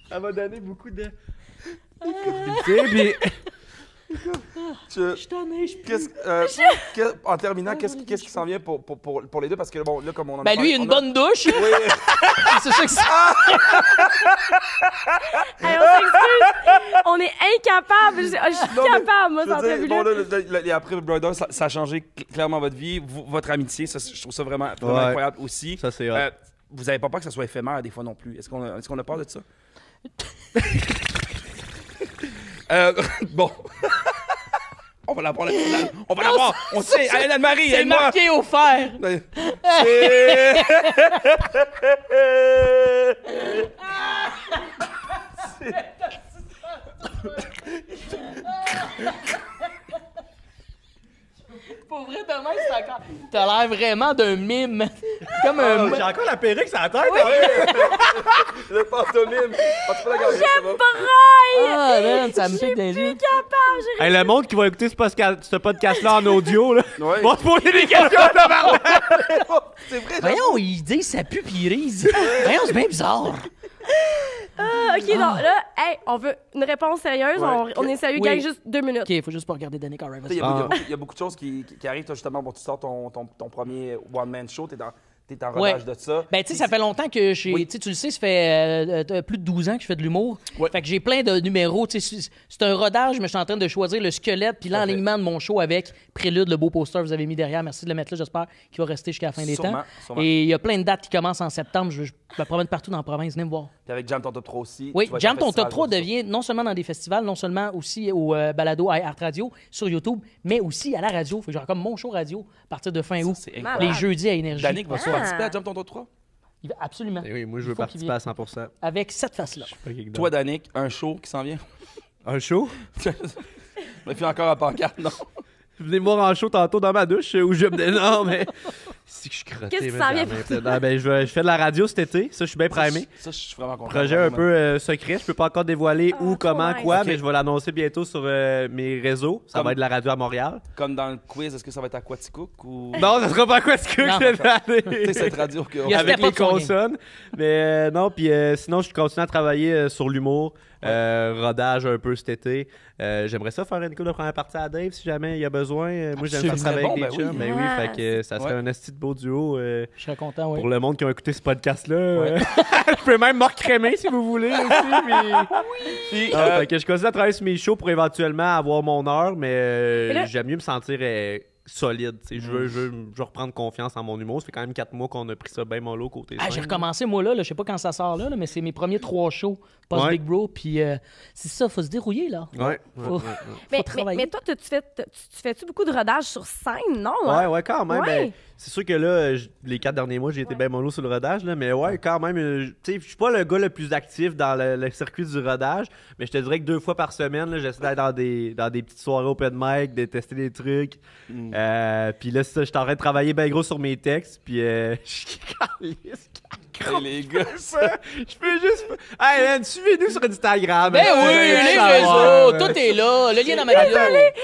F: Ça m'a donné beaucoup de crédibilité, puis...
A: En terminant, qu'est-ce qui s'en vient pour les deux? Parce que bon, là, comme on en a
D: Ben lui,
A: parlé,
D: une bonne douche.
A: Oui.
D: C'est ça que c'est.
B: Hey, on s'excuse. On est incapable. Je suis
A: Non, mais
B: capable, moi,
A: je veux
B: cette
A: dire,
B: entrevue-là.
A: bon, là, après Brother, ça a changé clairement votre vie, votre amitié. Ça, je trouve ça vraiment
F: Ouais.
A: incroyable aussi.
F: Ça, c'est hot.
A: Vous n'avez pas peur que ça soit éphémère des fois non plus. Est-ce qu'on a peur de ça? Bon. va l'avoir, la finale. On va l'avoir. On sait. Allez, Anne-Marie,
D: c'est marqué au fer. Pour vrai, demain, c'est encore... T'as l'air vraiment d'un mime. Comme un...
F: J'ai encore la perruque sur la tête.
B: Oui.
A: Le pantomime. Tu peux la garder.
B: Je braille!
D: Ah, man, ça me pique dans les yeux.
B: Capable,
F: Hey, le monde qui va écouter ce podcast-là en audio, là,
A: Ouais.
F: va se poser des questions de
A: C'est vrai.
D: Voyons, ils disent ça pue pis ils risent. Voyons, c'est bien bizarre.
B: OK, donc là, hey, on veut une réponse sérieuse.
A: Ouais.
B: On est sérieux,
D: Oui.
B: gang, juste 2 minutes.
D: OK, faut juste pas regarder Danick. All right,
A: Il
D: vas-y.
A: y a beaucoup de choses qui arrivent. Toi, justement, bon, tu sors ton premier one-man show. T'es en rodage de ça.
D: Ben, tu sais, ça fait longtemps que tu le sais, ça fait plus de 12 ans que je fais de l'humour.
A: Ouais.
D: Fait que j'ai plein de numéros. Tu sais, c'est un rodage, mais je suis en train de choisir le squelette puis l'enlignement de mon show avec Prélude, le beau poster que vous avez mis derrière. Merci de le mettre là, j'espère qu'il va rester jusqu'à la fin des temps.
A: Sûrement.
D: Et il y a plein de dates qui commencent en septembre. Je me promène partout dans la province. Venez me voir.
A: Puis avec Jam Ton Top 3 aussi.
D: Oui,
A: tu vas être
D: Jam
A: au
D: Ton Top
A: festival
D: 3
A: pour ça.
D: devient non seulement dans des festivals, non seulement aussi au balado Art Radio sur YouTube, mais aussi à la radio. Fait que j'aurai comme mon show radio à partir de fin août.
A: C'est
B: Malade.
A: incroyable.
D: Les jeudis à Énergie.
A: Danick va participer à Jam Ton Top 3.
D: Absolument.
F: Oui, moi, je veux
D: Il faut qu'il
F: participer à 100%.
D: Avec cette face-là.
A: Toi, Danick, un show qui s'en vient.
F: Un show?
A: Mais puis encore à pancarte, non?
F: Venez me voir en show tantôt dans ma douche où je me non, mais. C'est que je suis crotté.
B: Qu'est-ce qui
F: man,
B: s'en vient
F: vraiment. Ah, ben, je fais de la radio cet été. Ça, je suis bien primé.
A: Ça, je suis vraiment content.
F: Projet un peu secret. Je peux pas encore dévoiler où,
B: trop
F: comment,
B: nice.
F: quoi,
A: Ok.
F: mais je vais l'annoncer bientôt sur mes réseaux. Ça
A: Comme-
F: va être la radio à Montréal.
A: Comme dans le quiz, est-ce que ça va être à Quaticook ou.
F: Non, ça sera pas quoi ce que
D: Non.
F: je vais
A: Tu sais,
F: aller.
A: cette radio que.
D: Il y a
F: Avec
D: Step Up
F: les
D: son game.
F: consonnes. Mais non, puis sinon, je continue à travailler sur l'humour. Rodage un peu cet été. J'aimerais ça faire une couple de première partie à Dave si jamais il y a besoin. Moi, j'aime ça
A: Absolument.
F: travailler avec
A: Bon,
F: des
A: ben
F: chums.
A: oui.
F: Mais oui,
B: Ouais.
F: fait que ça serait
A: Ouais.
F: un esti de beau duo.
D: Je serais content, oui.
F: Pour le monde qui a écouté ce podcast-là. Je peux même me recrémer si vous voulez aussi. Mais...
A: Puis,
F: Fait que je continue à travailler sur mes shows pour éventuellement avoir mon heure, mais
B: Et là-
F: j'aime mieux me sentir solide. Tu sais. Je veux reprendre confiance en mon humour. Ça fait quand même 4 mois qu'on a pris ça bien mollo côté
D: Ah, j'ai
F: scène.
D: recommencé, moi, là. Je sais pas quand ça sort, là, mais c'est mes premiers 3 shows post-Big Bro. Puis c'est ça, faut se dérouiller, là.
F: Ouais.
D: Faut-
B: Mais
D: travailler.
B: mais toi, tu fais-tu beaucoup de rodage sur scène, non?
F: Ouais,
B: hein?
F: ouais, quand même.
B: Ouais.
F: Ben, c'est sûr que là, les 4 derniers mois, j'ai été bien mollo sur le rodage, là, mais ouais, quand même. Tu sais, je suis pas le gars le plus actif dans le circuit du rodage, mais je te dirais que 2 fois par semaine, là, j'essaie d'être dans des petites soirées open mic, de tester des trucs. Puis là, c'est ça, je suis en train de travailler bien gros sur mes textes, puis je suis calisse.
A: hey, les gars.
F: Je peux juste. Hey, man, suivez-nous sur Instagram.
D: Ben
F: Vous
D: oui,
F: allez
D: les
F: savoir.
D: réseaux, tout est là. Le lien dans ma bio.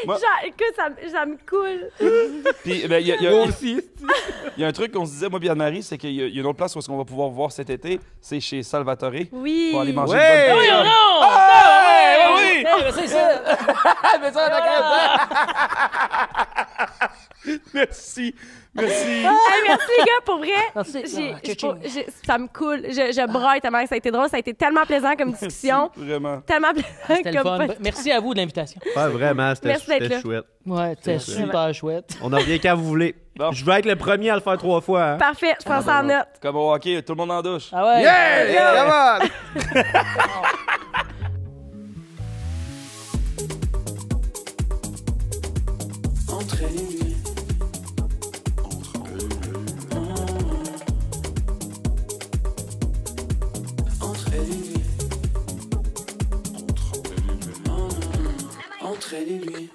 A: Moi-
B: Écoute, ça me coule.
A: Puis, ben, il
F: Moi aussi.
A: y a un truc qu'on se disait, moi, et Anne-Marie, c'est qu'il y a une autre place où est-ce qu'on va pouvoir voir cet été, c'est chez Salvatore.
B: Oui.
A: Pour aller manger
F: Ouais.
A: une bonne
D: Oui,
A: pizza.
D: non!
A: Ah, oui!
D: Ah, ben, c'est ça.
A: Mais ça, Merci. Merci.
B: Hey, merci, les gars, pour vrai.
D: Merci.
B: Ça me coule. Je braille tellement que ça a été drôle. Ça a été tellement plaisant comme discussion.
A: Vraiment.
B: Tellement plaisant
D: C'était le
B: comme
D: fun.
B: podcast.
D: Merci à vous de l'invitation.
F: Ouais, vraiment,
B: Merci d'être
F: c'était
B: là.
F: chouette.
D: Ouais, c'était
F: C'est
D: super chouette.
F: On en revient quand vous voulez.
A: Bon.
F: Je vais être le premier à le faire 3 fois. Hein.
B: Parfait, je prends ça en note.
A: Comme au hockey, tout le monde en douche.
D: Ah ouais?
F: Yeah! Come
C: Entre elle et lui. Entre elle et lui. Entre elle et lui.